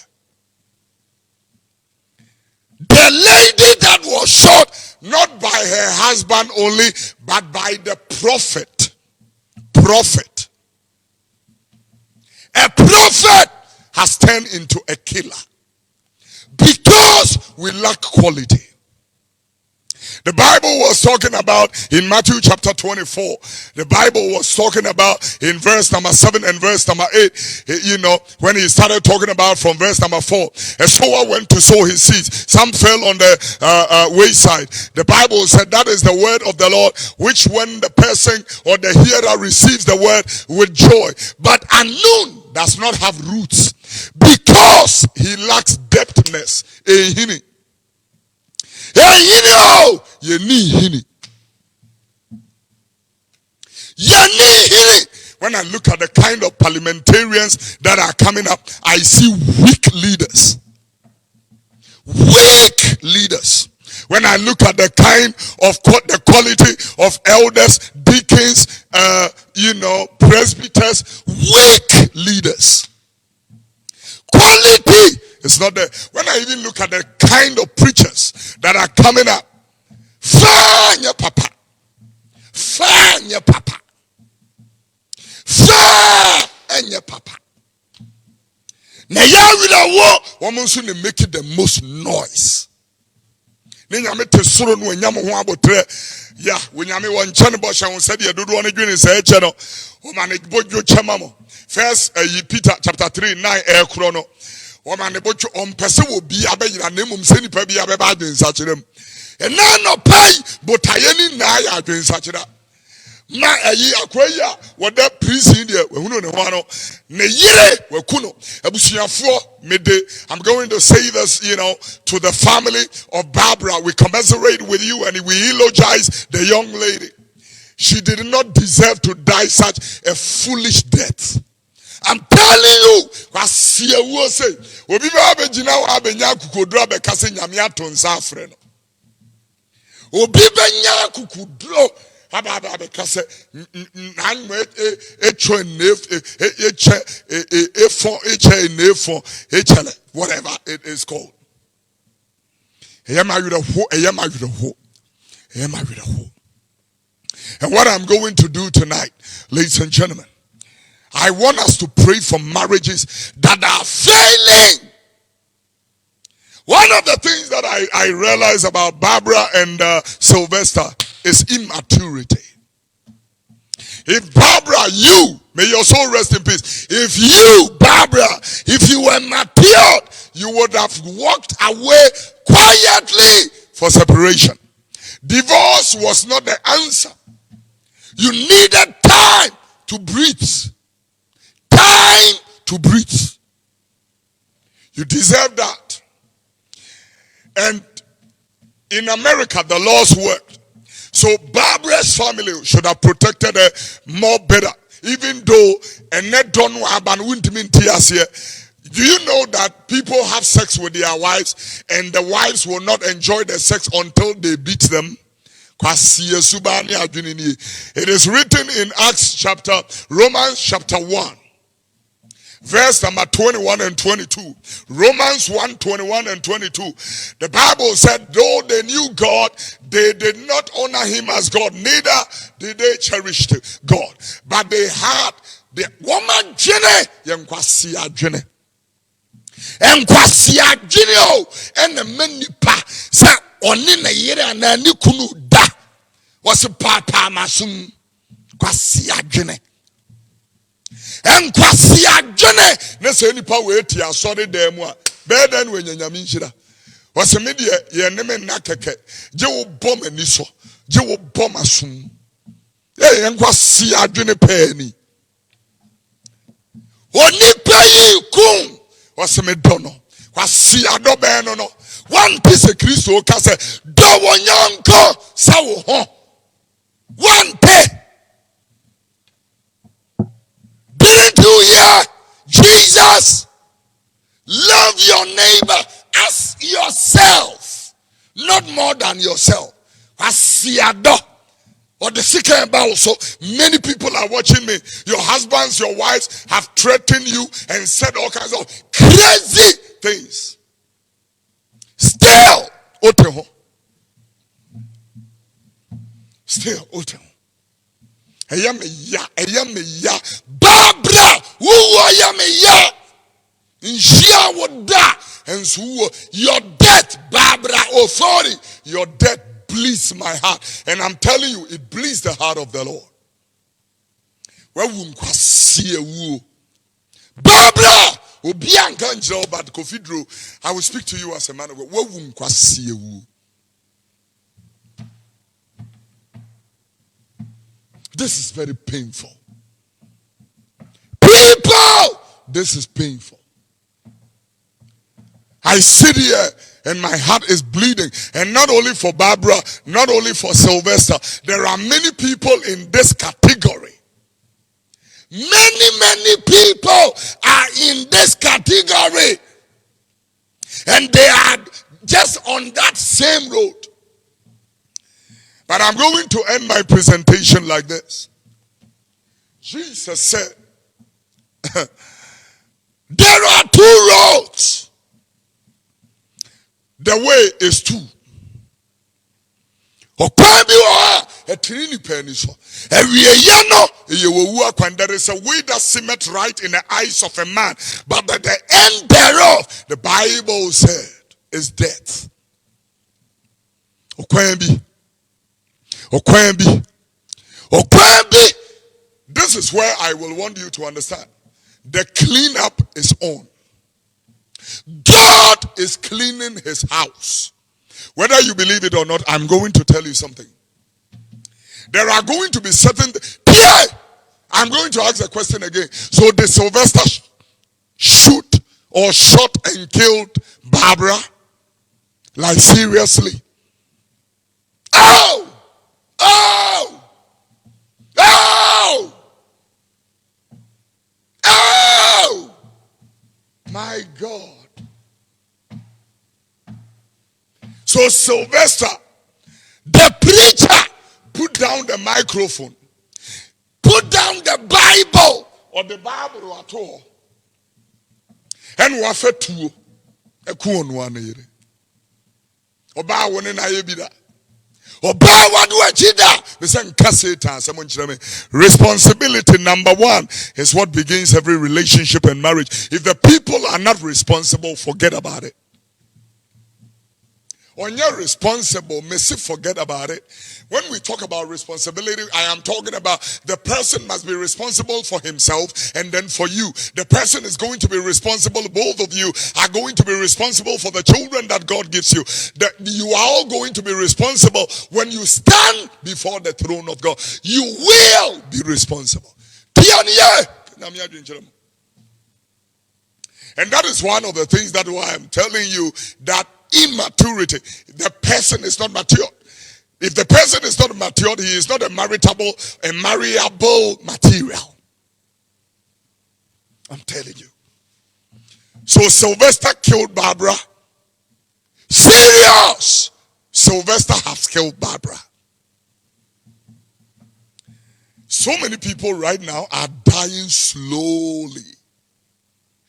The lady that was shot, not by her husband only, but by the prophet. Prophet. A prophet has turned into a killer. Because we lack quality. The Bible was talking about in Matthew chapter 24. The Bible was talking about in verse number 7 and verse number 8. You know, when he started talking about from verse number 4. A sower went to sow his seeds. Some fell on the wayside. The Bible said that is the word of the Lord, which when the person or the hearer receives the word with joy. But unknown does not have roots because he lacks depthness. When I look at the kind of parliamentarians that are coming up, I see weak leaders. Weak leaders. When I look at the kind of the quality of elders, deacons, presbyters, weak leaders. Quality is not there. When I even look at the kind of preachers that are coming up, Fanya papa. Fanya papa. Fanya papa. Na yawira wo woman so ne make the most noise. Ne nyame te soro no anyam ho abotre ya wo nyame wo nche ne bo hye wo sade dodo no dwene se eche no o ma ne bodwo chema mo. First Peter chapter 3:9 ekro no o ma ne bodwo on pese wo bi abayira na mum se nipa bi abeba adwen sa kyerem. And now no pay, but I any na ya doing such that. Na akwaya what that prison there we no no ne yire we kuno abusuafo mede. I'm going to say this, to the family of Barbara. We commiserate with you and we eulogize the young lady. She did not deserve to die such a foolish death. I'm telling you, say obi ba begina wa abenya kukodura be kase nyame atonsa afre no. Obi benya kukudro ababa bekase nanwe whatever it is called. And what I'm going to do tonight, ladies and gentlemen, I want us to pray for marriages that are failing. One of the things that I realize about Barbara and Slyvester is immaturity. If Barbara, you, may your soul rest in peace. If you, Barbara, if you were matured, you would have walked away quietly for separation. Divorce was not the answer. You needed time to breathe. Time to breathe. You deserve that. And in America, the laws worked. So Barbara's family should have protected her more better. Even though, do you know that people have sex with their wives and the wives will not enjoy the sex until they beat them? It is written in Romans chapter 1. Verse number 21 and 22. Romans 1, 21 and 22. The Bible said, though they knew God, they did not honor him as God, neither did they cherish God. But they had the woman Jene, Yankwasi Adwene. Yankwasi Adwene, and the many pa, sa, onina yere na ni kunu da, was a papa masum, kwasi Adwene. And kwasi Adwene na se nipa we ti asori dem a Beda no nyanyame nhira was me de ye ne me nakeke je wo bom ani so je wo bom asom en kwasi Adwene pani onipa yi kun was me dono kwasi adobe no one piece of Kristo ka se do wonyanko sa wo ho one piece. Didn't you hear Jesus? Love your neighbor as yourself, not more than yourself. Or the second about also, many people are watching me. Your husbands, your wives have threatened you and said all kinds of crazy things. Still, Barbara, who I am and so your death, Barbara, oh sorry, your death bleeds my heart, and I'm telling you, it bleeds the heart of the Lord. Barbara, but Kofi Oduro, I will speak to you as a man of God. This is very painful. People, this is painful. I sit here and my heart is bleeding. And not only for Barbara, not only for Slyvester. There are many people in this category. Many people are in this category. And they are just on that same road. But I'm going to end my presentation like this. Jesus said, there are two roads. The way is two. There is a way that seemeth right in the eyes of a man, but at the end thereof, the Bible said, is death. This is where I will want you to understand. The cleanup is on. God is cleaning his house. Whether you believe it or not, I'm going to tell you something. There are going to be certain... Pierre, I'm going to ask a question again. So did Slyvester shoot or shot and killed Barbara? Like seriously? Oh! Oh! Oh! Oh! My God. So Slyvester, the preacher, put down the microphone, put down the Bible, or the Bible at all, and wafe tuo ekuo no anere oba woni na ye bi da oba wadu achida me say nka Satan say mo nkyere me. Responsibility number one is what begins every relationship and marriage. If the people are not responsible, forget about it. When you're responsible, forget about it. When we talk about responsibility, I am talking about the person must be responsible for himself and then for you. The person is going to be responsible. Both of you are going to be responsible for the children that God gives you. You are all going to be responsible when you stand before the throne of God. You will be responsible. And that is one of the things that why I'm telling you that immaturity, the person is not mature. If the person is not mature, he is not a marriable material. I'm telling you. So Slyvester killed Barbara. Serious. Slyvester has killed Barbara. So many people right now are dying slowly.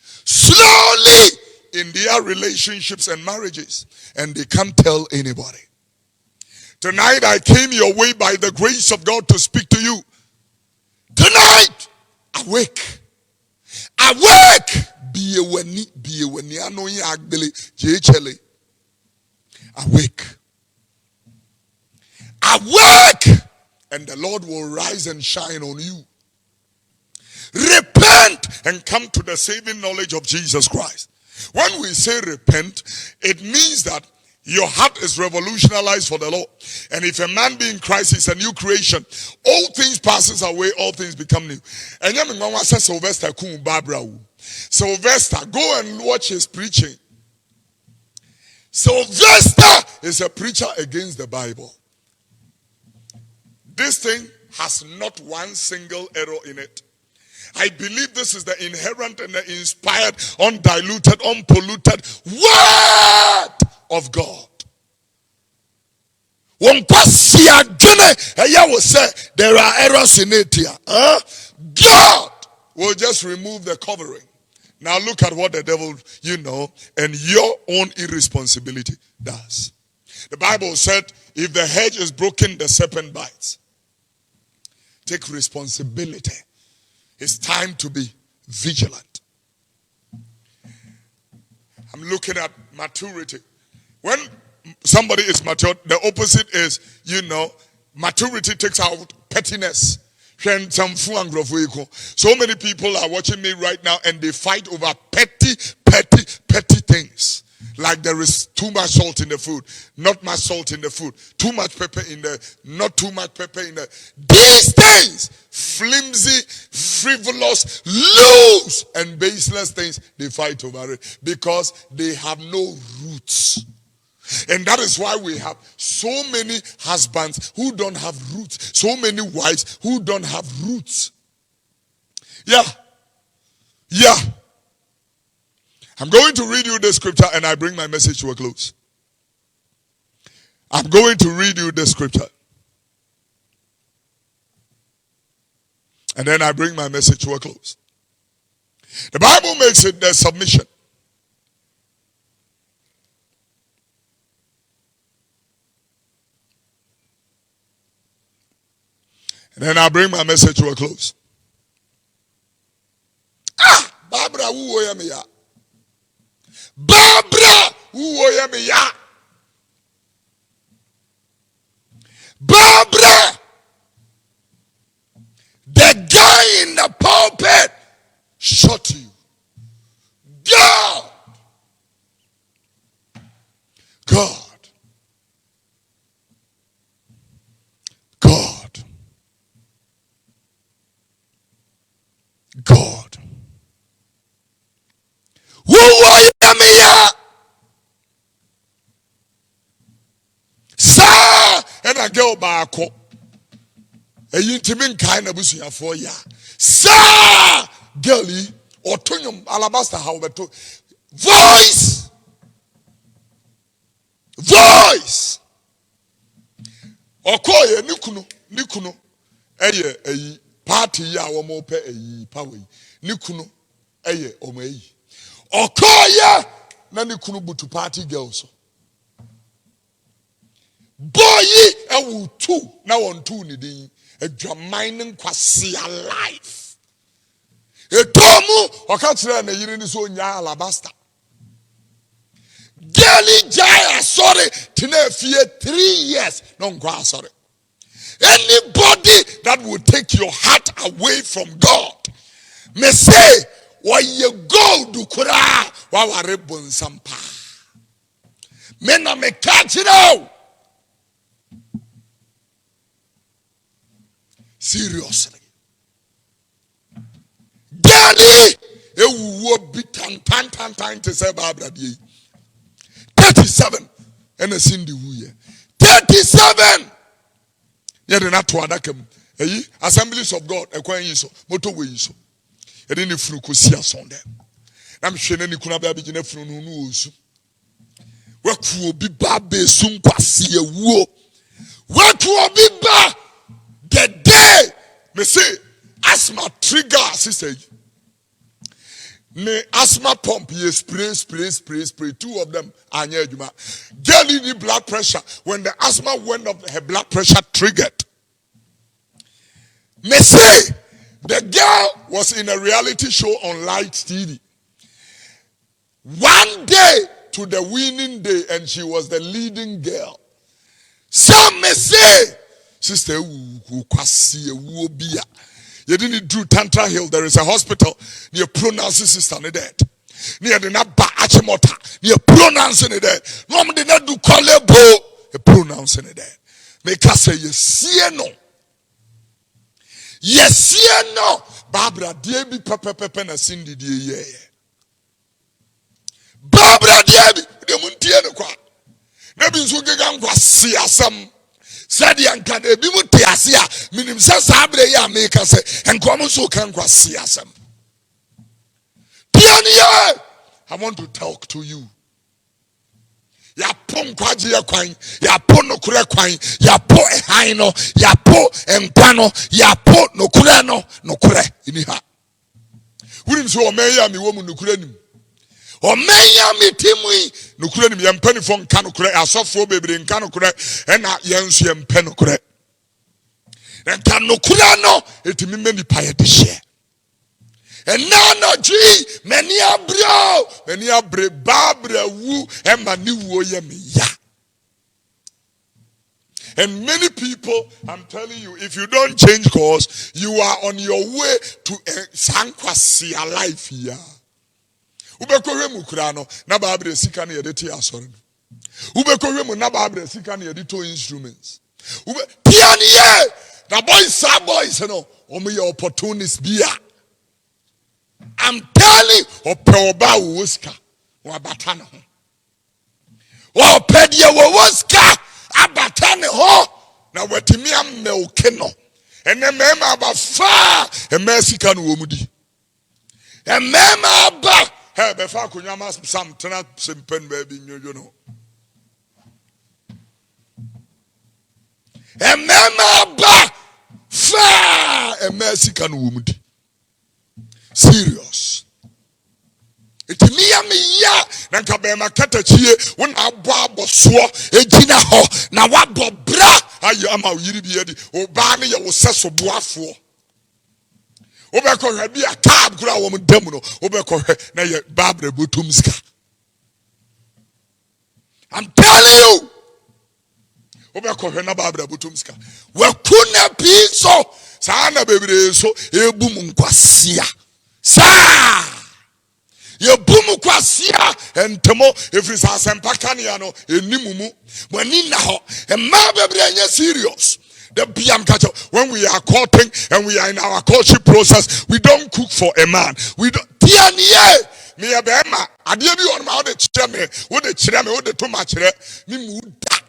Slowly in their relationships and marriages. And they can't tell anybody. Tonight I came your way by the grace of God to speak to you. Tonight, awake. Awake. Awake. Awake. And the Lord will rise and shine on you. Repent and come to the saving knowledge of Jesus Christ. When we say repent, it means that your heart is revolutionized for the Lord. And if a man be in Christ is a new creation, all things passes away, all things become new. And Slyvester, Slyvester, go and watch his preaching. Slyvester is a preacher against the Bible. This thing has not one single error in it. I believe this is the inherent and the inspired, undiluted, unpolluted word of God. One question I will say there are errors in it here. God will just remove the covering. Now look at what the devil, and your own irresponsibility does. The Bible said, if the hedge is broken, the serpent bites. Take responsibility. It's time to be vigilant. I'm looking at maturity. When somebody is mature, the opposite is, maturity takes out pettiness. So many people are watching me right now and they fight over petty things. Like there is too much salt in the food, not much salt in the food, too much pepper in the, not too much pepper in the. These things, flimsy, frivolous, loose, and baseless things, they fight over it because they have no roots. And that is why we have so many husbands who don't have roots, so many wives who don't have roots. Yeah. I'm going to read you the scripture and I bring my message to a close. I'm going to read you the scripture. And then I bring my message to a close. The Bible makes it the submission. And then I bring my message to a close. Barbara, who am I? Barbara, who am I? Barbara, the guy in the pulpit shot you. God. Who am I? Sir, and I go back. A intimate kind of bush for ya. Sir, girlie, or Tonyum Alabaster, however, voice. Or call ye Nikuno. A party ya or more pay a power. Nikuno, a or may. Or call ya Nanikunu to party girls. Boy, I will two now on two needing a dramining quasia life. A tomu or catch them a year in his own ya alabaster. Girlie Jaya, sorry, Tinefia 3 years, no sorry. Anybody that would take your heart away from God may say, why you go do kura wa rebon sampa. Mena me catch it out. Seriously. Girlie, it would be tan to say Barbara 37 and a Cindy Wuye. 37. Yet not to Adakem. Assemblies of God, acquiring so, motorway so. And then if you could see us on them. I'm sure any could have been a from Nhuhuso. What will be Babe soon quasi a woo? What will be bad the day Me say asthma trigger sister. Ne asthma pump ye spray. Two of them are near you. Girl need blood pressure. When the asthma went up, her blood pressure triggered. Me say the girl was in a reality show on Light TV. One day to the winning day, and she was the leading girl. Some may say, Sister Wobewuo. You didn't do Tantra Hill. There is a hospital near pronouncing Sister dead. Near the Naba Achimota. Near pronouncing it dead. No, did not do Kolebo. Pronouncing it dead. Make us say, yes, no. Yes, no. Barbara, dear be papa na Cindy, dear. Barbara, dear be the Muntiano qua. Nebins will get on see some. Sadi anka de bi mu te ase a minim sasabre ya make say enkomo so kan kwase asem. Pianiye, I want to talk to you. Ya pon kwaje kwan, ya pon no kure kwan, ya po ehan no, ya po enkwa no, ya po no kure no, no kure ini ha. Wunim so o men ya mi wo mu no kure nim. O men ya mi timui no kure nim ya mpani fon kan no kure asofo bebre nkan no kure ena yensu ya mpen no kure. Nkan no kure no etimi meni pa ye de hye. Ena no ji meni abre babra wu ema ni wo ye me ya. And many people, I'm telling you, if you don't change course, you are on your way to sankwasi life here. Ubekore mu kura no na baabre sika na yede te asore no. Ubekore mu na baabre sika na yede to instruments. Pianiye na boys no omo ye opportunists bia. I'm telling opeoba woska wa batana ho. Wa opedie wo woska abatane ho na watimi amme okeno. Ene mema abafa e mesika no womudi. E mema aba hey, befa kunyama sam tena simpen baby you know. E mema ba fa e mesika no womudi. Serious. Itimiya me ya na nka be makata chie wona abo so ejina ho na wabo bra ayo ama yiri bi edi o ba ne ye wo seso boafo. Obeko hwe bi a cab kura wo mdam no obeko hwe na ye babre botum ska. I'm telling you. Obeko hwe na babre botum ska. We kuna piso sa na bebre so ebu mu nkwasia. Sa ye bumu kwasia entemo every sa sempaka ne ya no enimumu wani na ho e ma bebre anya serious. The BM catcher, when we are courting and we are in our courtship process, we don't cook for a man. We don't. Me a bema. I did you on my cheme. What the cheme? What the too much? Me muda.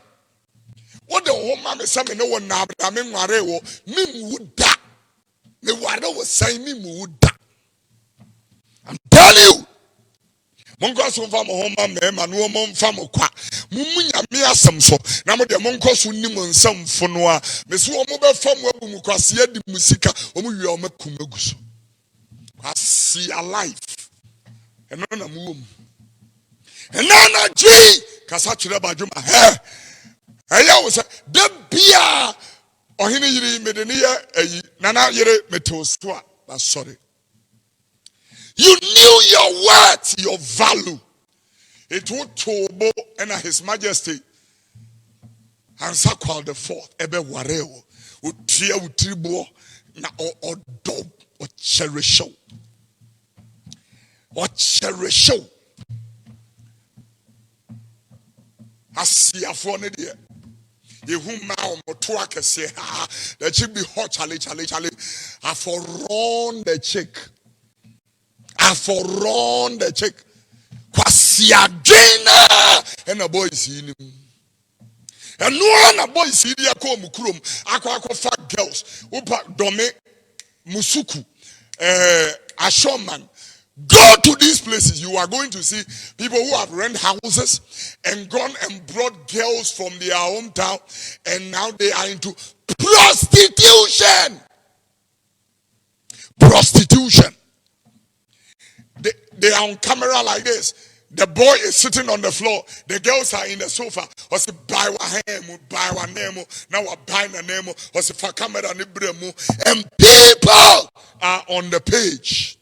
What the home mammy say me no one now. I mean wareo. Me muda. Me wado was saying me muda. I'm telling you. Monko so fam home ma no mom fam kwa mumunya me asem so na mo de monko so nim nsam fo no a me so mo be fam abu mu kwase adi musika o mu wi o makum aguso kwase alive eno na mu wom eno na ji kasa kire badwuma eya wo se de bia ohene yiri medeni ye ayi nana yire metosto a sorry. You knew your worth, your value. It would tobo and His Majesty Ansakwa the fourth ebe wareo utia utribo na o dog o cherisho asiafo ne de yehu ma o moto akese ha the chick be hot chale I for run the chick. I for run the chick. Kwasi Adwene and a boy see him. And no one a boy see the akọ mukrom akọ fat girls. Upa dome musuku ashoman. Go to these places. You are going to see people who have rent houses and gone and brought girls from their hometown, and now they are into prostitution. Prostitution. They are on camera like this. The boy is sitting on the floor. The girls are in the sofa. Or say, buy one name. Now I buy the name. Or say, for camera and people are on the page.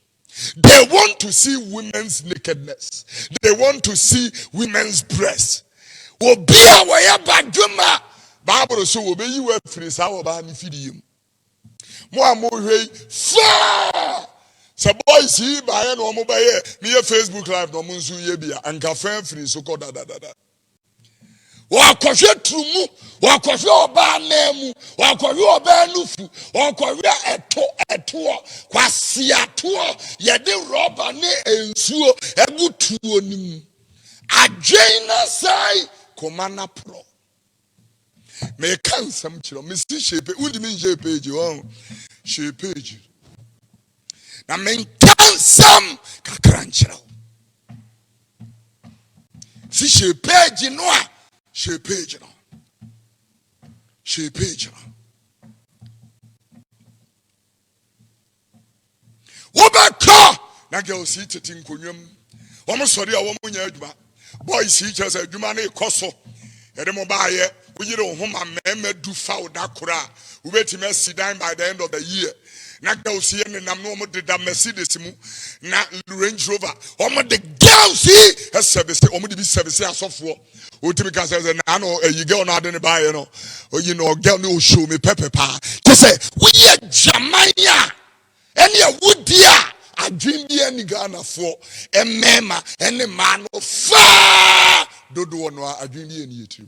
They want to see women's nakedness. They want to see women's breasts. Obiara waya badwuma. Bible so obe yi wa firi sa oba ni fidiem. Mo amohwei fa. So boys see by no mo baye me Facebook live no Monsuro ye bia anka fan free so ko da. Wa kwahwe trumu, wa kwahwe oba nemu, wa kwahwe oba nufu, wa kwahwe eto kwase ato ye de rubber ne ensuo egutuo nim. Adwene sai komana pro. Me kan sam kiro me si shape udi me shape ji won shape ji. Na men kan sam kakranchiro. Si shape ji no a shape ji no. Shape ji no. Wobeka na girl si tete nkonwam. Omo sori a womo nya adwuma. Boys si che say adwuma na ekoso. Ede mo baaye uyire ho ma meme du fa da kora. Ubetime sidan by the end of the year. Na girl si ne nam no mo de da Mercedes mu na Range Rover. Omo de girl si service omo de bi service asofo. Otimi ka say na no you girl no ade ne baaye no. You know girl no show me pepe pa. Just say we Jamaica. Any a woodia. Adwene bi ani Ghana for emema ene man fa dodo no adwene bi ani yetim.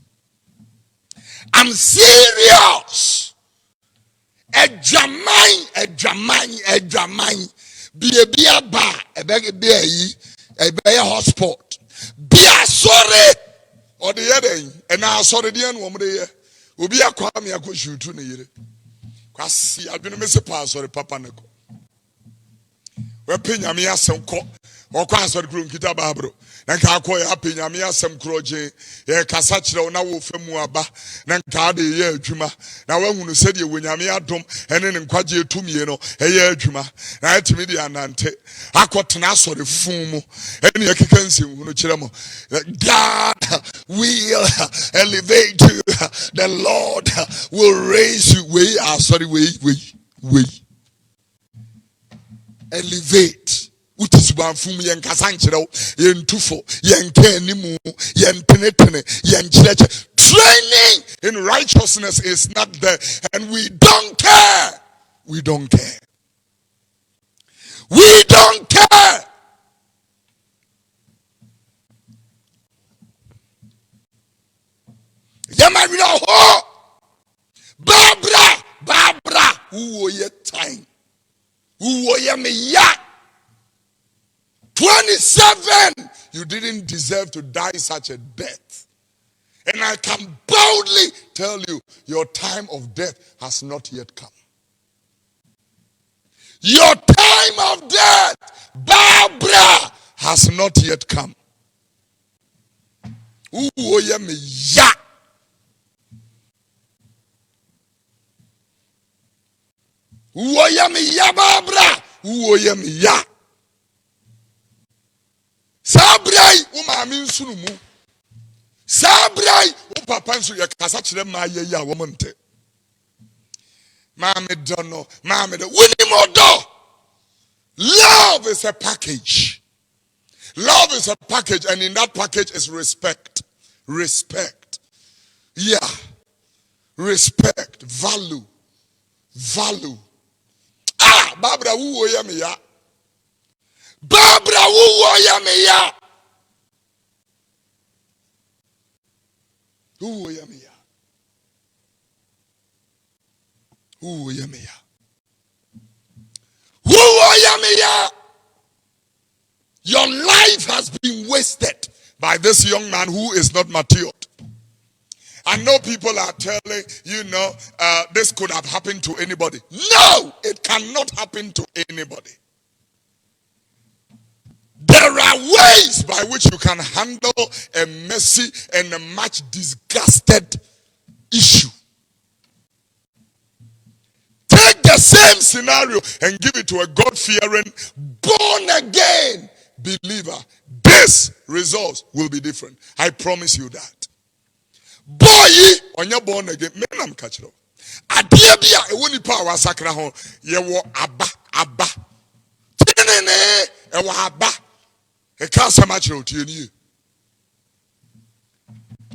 I'm serious. Edwaman bia ba ebege bia yi ebe hotspot bia sorry or the yeden and I sorry the en wo mde ye obi akwa me akoshutu ne yire kwasi adwene me se pa sorry papa ne ko we penyame asem ko okwa asori kro nkita babro na nka akọ ya penyame asem kro je ye kasa kire na wo famu aba na nka ade ye adwuma na wahunu se de wonyame adom ene ne nkwaje etumie no eye adwuma na etimi de anante akotena asori fun mu ene ye keka nsem hunu kire mo. God will elevate you. The Lord will raise you. We are sorry we elevate. Utisubamfum yen kasanchiro yen tufo yen kenimu yen penetene yen church. Training in righteousness is not there, and we don't care. We don't care. We don't care. Yamavino ho Barbara who ye time. Who me ya 27. You didn't deserve to die such a death. And I can boldly tell you, your time of death has not yet come. Your time of death, Barbara, has not yet come. Me ya. Me ya Barbara. Me ya. Sabrai umami nsunu. Sabrai upapa nsu ya kasa kire ma ye ya wo monte. Mame dono, mame do. Wonim odo. Love is a package. Love is a package, and in that package is respect. Respect. Yeah. Respect. Value. Value. Ah, Barbara wo ya me ya. Barbara wo ya me ya. Wo ya me ya. Wo ya me ya. Wo ya me ya. Your life has been wasted by this young man who is not matured. I know people are telling you, this could have happened to anybody. No, it cannot happen to anybody. There are ways by which you can handle a messy and a much disgusted issue. Take the the same scenario and give it to a God-fearing, born-again believer, this results will be different. I promise you that. Boy, on your born again, men am catch it up. Adebia, a woni power sakra ho, ye wo abba. Tinene, e wo abba. E ka sama chiro tie ni.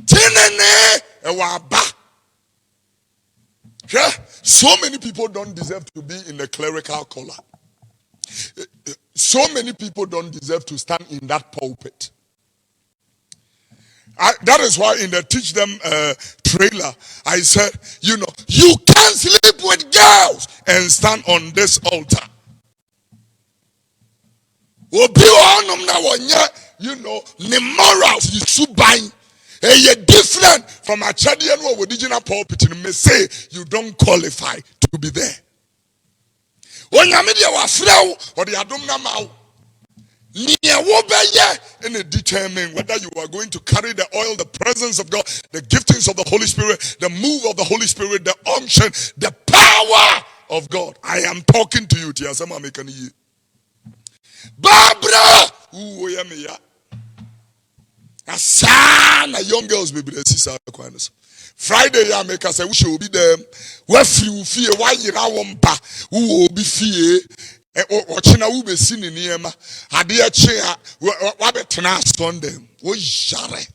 Tinene, e wo abba. Yeah? So many people don't deserve to be in the clerical collar. So many people don't deserve to stand in that pulpit. That is why in the Teach Them trailer, I said, you can't sleep with girls and stand on this altar. The morals you should buy. You're different from a Chadian or original pulpit. You may say you don't qualify to be there. When you media wa frau or the adumna mau, and determine whether you are going to carry the oil, the presence of God, the giftings of the Holy Spirit, the move of the Holy Spirit, the unction, the power of God. I am talking to you, Tiasama Mekani. Barbara, Asana young girls be the Friday, ya make us say we should be there. Where free fear, why you wampa, who will be fear, or China will be seen in Yema. Hadia chair, what a tenas on them. What jare?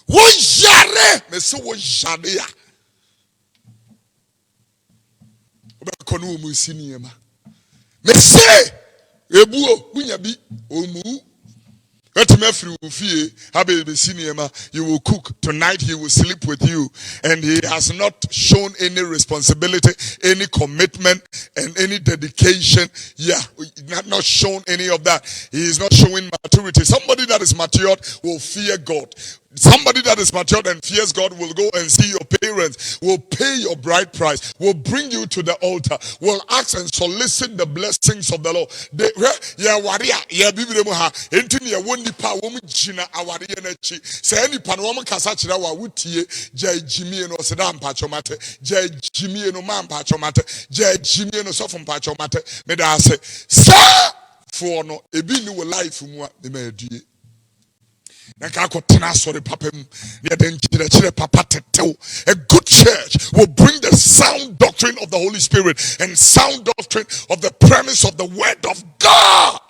What jare? Meso what jarea? Obekonu mu sini Yema. Me say, Ebuo, Bunyabi, Omu. You will cook tonight. He will sleep with you, and he has not shown any responsibility, any commitment, and any dedication. Not shown any of that. He is not showing maturity. Somebody that is matured will fear God. Somebody that is matured and fears God will go and see your parents, will pay your bride price, will bring you to the altar, will ask and solicit the blessings of the Lord. A good church will bring the sound doctrine of the Holy Spirit and sound doctrine of the premise of the Word of God.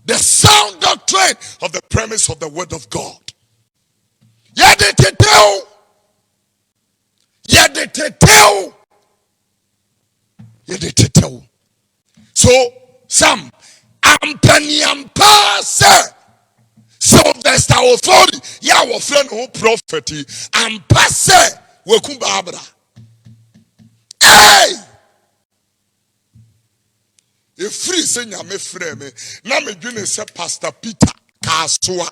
The sound doctrine of the premise of the Word of God. So, some Ampaniampase. Slyvester authority, our friend who prophet, and passe, Wakumbabra. Hey! A free senior me frame, Name Juni say Pastor Peter Kasua,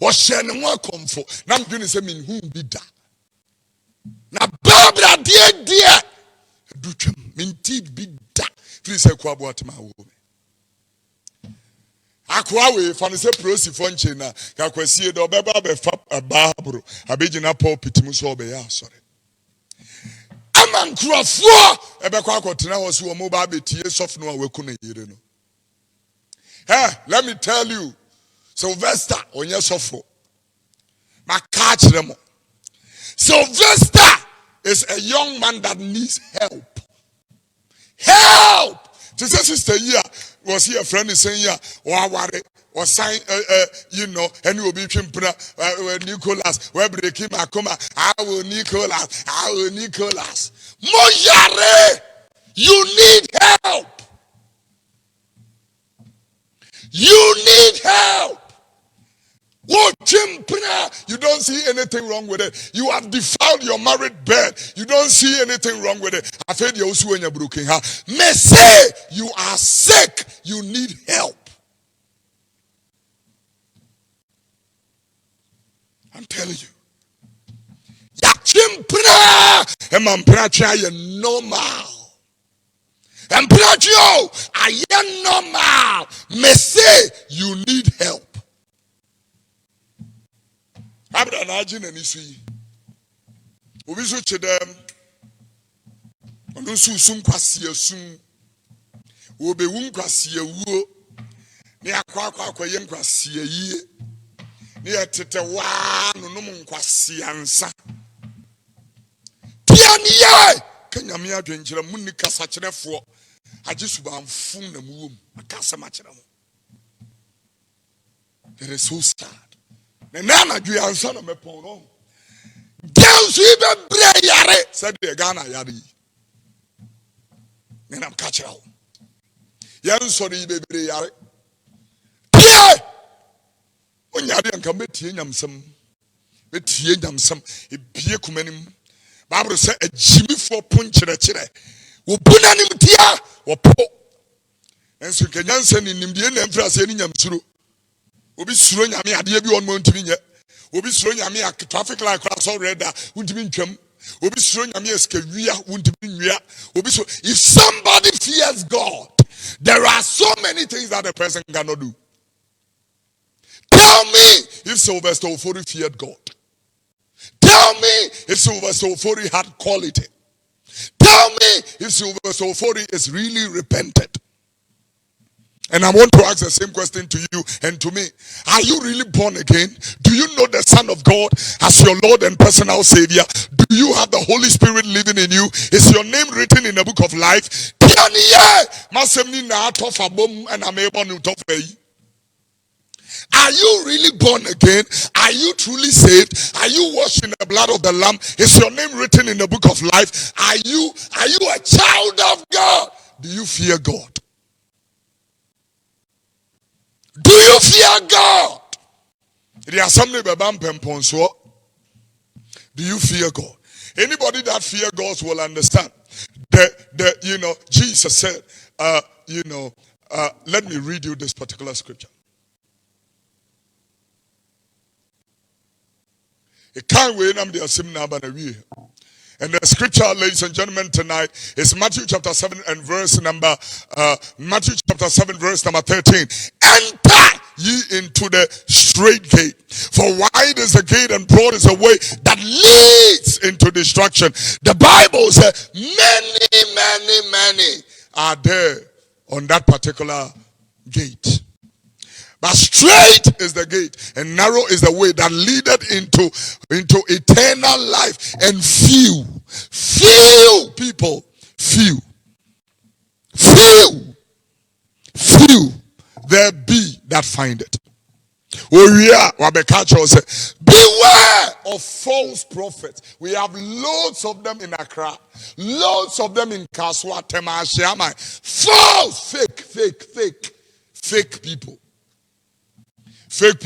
was sharing one comfort. Nam Juni say min whom Beda. Na Barbara, dear, Duchem, minti Beda. Free say Kwabuatma woman. Akwawe fani se prosi fonche na kakwasie do beba be fa ababro abegina pulpit mu so be ya sore amankrofo ebe kwa akotena wo so mo ba betie sof no aweku na yire no. Let me tell you, Slyvester onye sofo maka kire mo. Slyvester is a young man that needs help. To say sister here was here a friend is saying or sign and you will be Nicholas, where breaking my coma. I will Nicholas. Mojare, you need help. You need help. You don't see anything wrong with it. You have defiled your married bed. You don't see anything wrong with it. I've heard you also when you're broken. May say you are sick. You need help. I'm telling you. Normal. I am normal. May say you need help. Abra na agye na nisu yi obi so che dem Ono su sum kwase asum. Wobewuo kwase awuo. Ne akwa ye kwase yie. Ne yetete wa no nom kwase ansa. Tianiye kanyame adwenkyere munni kasa kyerefo agye subanfum na muwom akasa ma kyerɛ mo. It is so sad. Na dwe ansa na mepon no. Dansu ibe bre yare said the Ghana yare. Na am catch out. Yan sorry ibe bre yare. Tie! Onyade anka metie nyamsam. Metie nyamsam ebie kumanim. Bible say a jimmy for punchire. Wo bunanim tia wo po. Enso kenyansa ni nimdie na mfrase ni nyamsuro. Obi suro nyame ade bi on montimi nye. Obi suro nyame a traffic light cross already wuntimi ntwam. Obi suro nyame eskawia wuntimi nwia. Obi so if somebody fears God, there are so many things that a person cannot do. Tell me if Slyvester Ofori feared God. Tell me if Slyvester Ofori had quality. Tell me if Slyvester Ofori is really repented. And I want to ask the same question to you and to me. Are you really born again? Do you know the Son of God as your Lord and personal Savior? Do you have the Holy Spirit living in you? Is your name written in the book of life? Are you really born again? Are you truly saved? Are you washed in the blood of the Lamb? Is your name written in the book of life? Are you a child of God? Do you fear God? Do you fear God? Do you fear God? Anybody that fear God will understand that Jesus said, let me read you this particular scripture. It can't wait. And the scripture, ladies and gentlemen, tonight is Matthew chapter 7 and verse number 13. Enter ye into the straight gate. For wide is the gate and broad is the way that leads into destruction. The Bible says many are there on that particular gate. But straight is the gate and narrow is the way that leadeth into eternal life, and few people, few there be that find it. Beware of false prophets. We have loads of them in Accra, loads of them in Kaswa, Temashiamai. False, fake people. Fake people. Some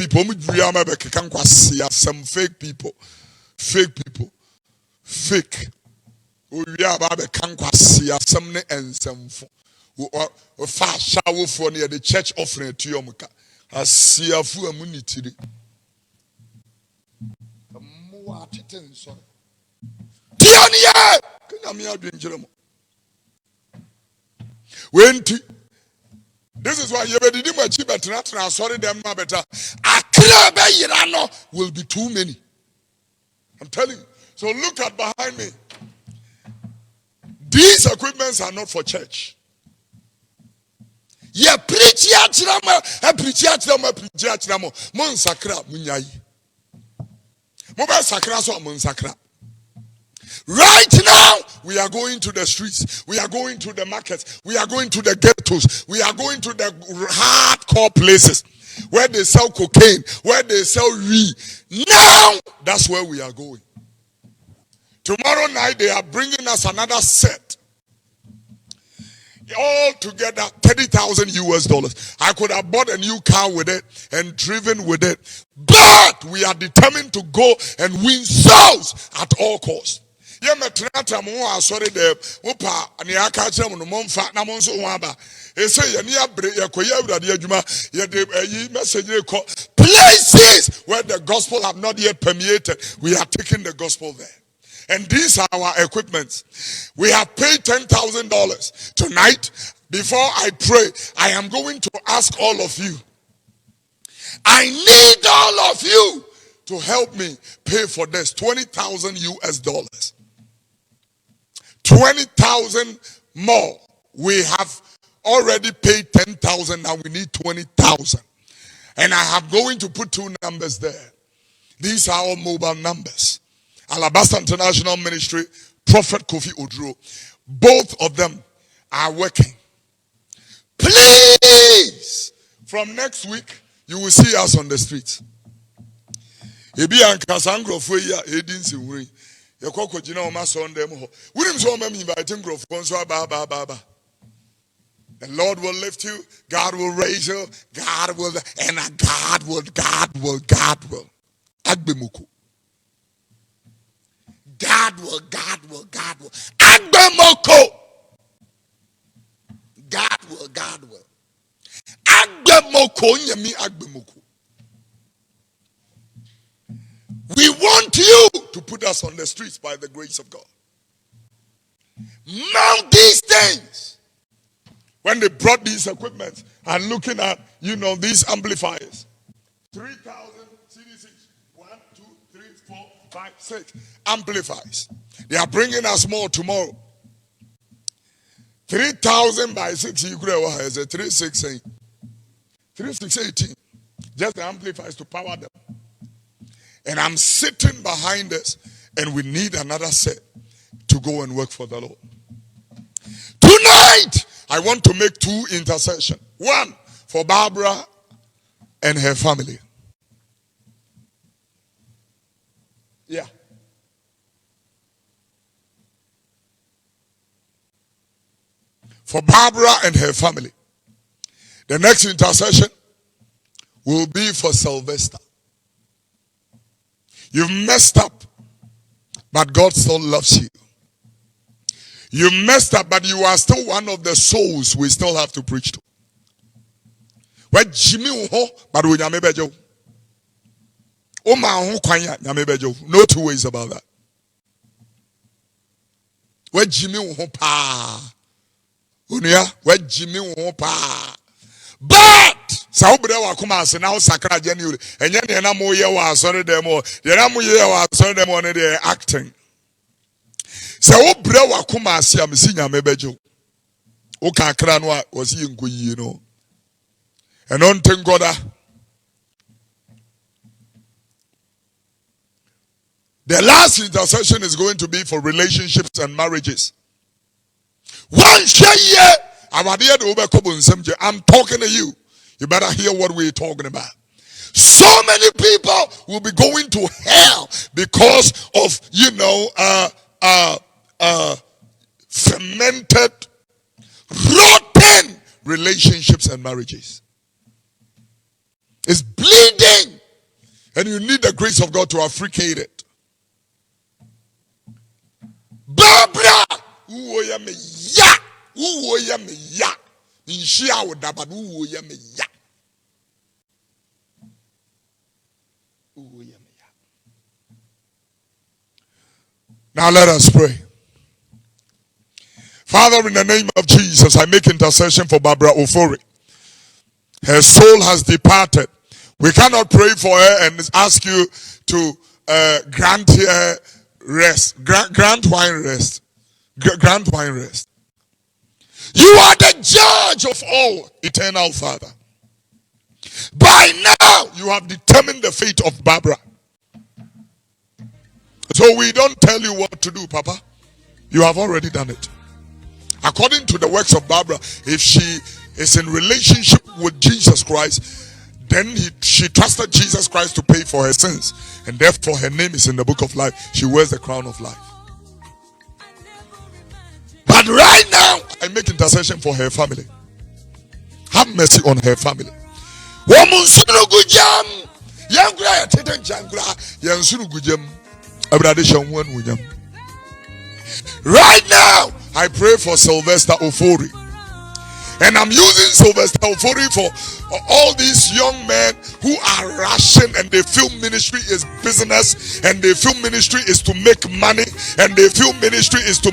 fake people. Fake. We are about some and some fast shower for near the church offering to Yomuka. I see a full immunity. This is why you didn't achieve better. Sorry, them better. Will be too many. I'm telling you. So look at behind me. These equipments are not for church. Yeah, preach Monsakyera munyai. Mobile so Monsakyera. Right now, we are going to the streets. We are going to the markets. We are going to the ghettos. We are going to the hardcore places where they sell cocaine, where they sell weed. Now, that's where we are going. Tomorrow night, they are bringing us another set. All together, $30,000. I could have bought a new car with it and driven with it. But we are determined to go and win souls at all costs. Yeah, sorry, the Upa and the Akacham no Monfa Namonso Waba. They say, places where the gospel have not yet permeated, we are taking the gospel there. And these are our equipments. We have paid $10,000. Tonight, before I pray, I am going to ask all of you. I need all of you to help me pay for this $20,000. 20,000 more. We have already paid 10,000. Now we need 20,000. And I am going to put two numbers there. These are all mobile numbers. Alabaster International Ministry, Prophet Kofi Oduro. Both of them are working. Please, from next week, you will see us on the streets. The Lord will lift you, God will raise you, God will. Agbemuku. God will. Agbemuku. God will. Agbemuku nyami agbemuku. We want you to put us on the streets by the grace of God. Mount these things. When they brought these equipment and looking at, these amplifiers. 3,000 CDCs. 1, 2, 3, 4, 5, 6 amplifiers. They are bringing us more tomorrow. 3,000 by 6, you could have a 3,618. 3,618. Just the amplifiers to power them. And I'm sitting behind us, and we need another set to go and work for the Lord. Tonight, I want to make two intercessions. One for Barbara and her family. Yeah. For Barbara and her family. The next intercession will be for Slyvester. You've messed up, but God still loves you. You messed up, but you are still one of the souls we still have to preach to. No two ways about that. But Saubra wa kuma ase na sakra January enye ne na mo ye wa asore dem o de na mo ye wa asore dem o ne de acting. Se wo bre wa kuma ase am si nyame bejo. O ka kra no a o si nkoyi no. Eno ntengoda. The last intercession is going to be for relationships and marriages. One year I'm talking to you. You better hear what we're talking about. So many people will be going to hell because of, fermented, rotten relationships and marriages. It's bleeding. And you need the grace of God to affricate it. Barbara! Now let us pray. Father, in the name of Jesus, I make intercession for Barbara Ofori. Her soul has departed. We cannot pray for her and ask you to grant her rest. Grant wine rest. Grant wine rest. You are the judge of all, eternal Father. By now, you have determined the fate of Barbara. So we don't tell you what to do, Papa. You have already done it. According to the works of Barbara, if she is in relationship with Jesus Christ, then she trusted Jesus Christ to pay for her sins. And therefore, her name is in the book of life. She wears the crown of life. But right now, I make intercession for her family. Have mercy on her family. Monsuro gujam. Yangra teten jangra. Yansuru gujam. Abrade shamwan gujam. Right now, I pray for Slyvester Ofori. And I'm using Slyvester Ofori for all these young men who are rushing and they feel ministry is business and they feel ministry is to make money and they feel ministry is to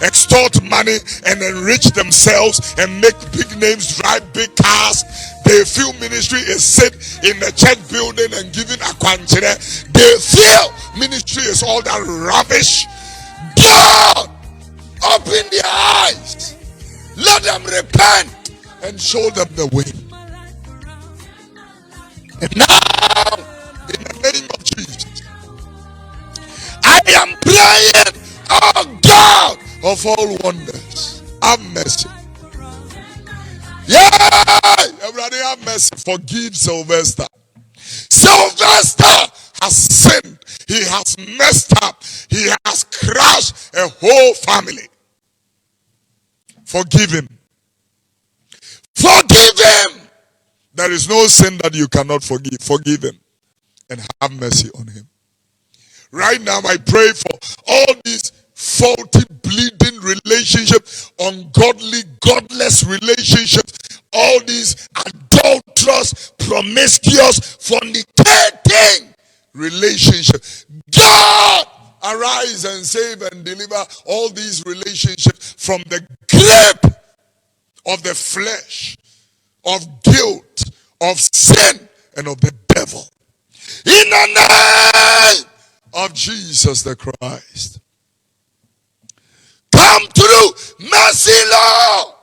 extort money and enrich themselves and make big names, drive big cars. They feel ministry is sit in the church building and giving a quantity. They feel ministry is all that rubbish. God! Open their eyes. Let them repent and show them the way. And now, in the name of Jesus, I am praying, oh God of all wonders, have mercy. Yeah, everybody have mercy. Forgive Slyvester. Slyvester has sinned. He has messed up. He has crushed a whole family. Forgive him. Forgive him. There is no sin that you cannot forgive. Forgive him and have mercy on him. Right now, I pray for all these faulty, bleeding relationships, ungodly, godless relationships, all these adulterous, promiscuous, fornicating relationships. God, arise and save and deliver all these relationships from the grip of the flesh, of guilt, of sin, and of the devil. In the name of Jesus the Christ. Come through, mercy, Lord.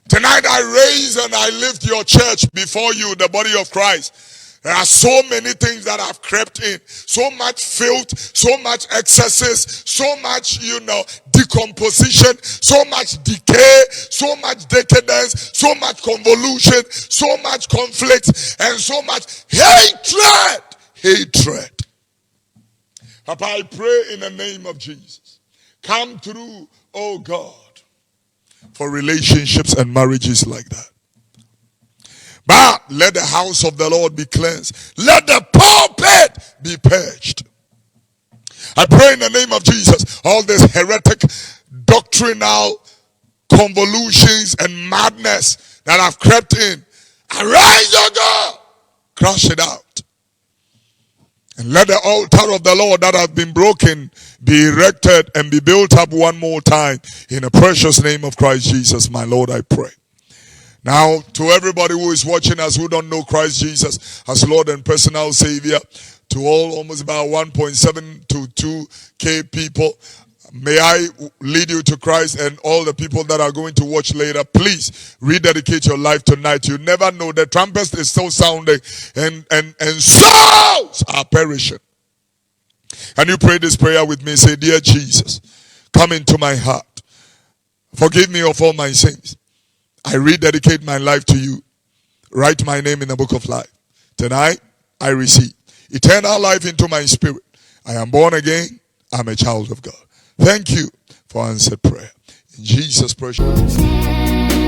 Tonight I raise and I lift your church before you, the body of Christ. There are so many things that have crept in. So much filth, so much excesses, so much, decomposition, so much decay, so much decadence, so much convolution, so much conflict, and so much hatred. Hatred. Papa, I pray in the name of Jesus. Come through, oh God, for relationships and marriages like that. But let the house of the Lord be cleansed. Let the pulpit be purged. I pray in the name of Jesus, all this heretic, doctrinal convolutions and madness that have crept in, arise, O God, crush it out. And let the altar of the Lord that has been broken be erected and be built up one more time. In the precious name of Christ Jesus, my Lord, I pray. Now, to everybody who is watching us who don't know Christ Jesus as Lord and personal Savior, to all almost about 1.7 to 2K people, may I lead you to Christ, and all the people that are going to watch later, please rededicate your life tonight. You never know, the trumpet is still sounding and souls are perishing. Can you pray this prayer with me? Say, dear Jesus, come into my heart. Forgive me of all my sins. I rededicate my life to you. Write my name in the book of life. Tonight, I receive eternal life into my spirit. I am born again. I'm a child of God. Thank you for answered prayer. In Jesus' precious name.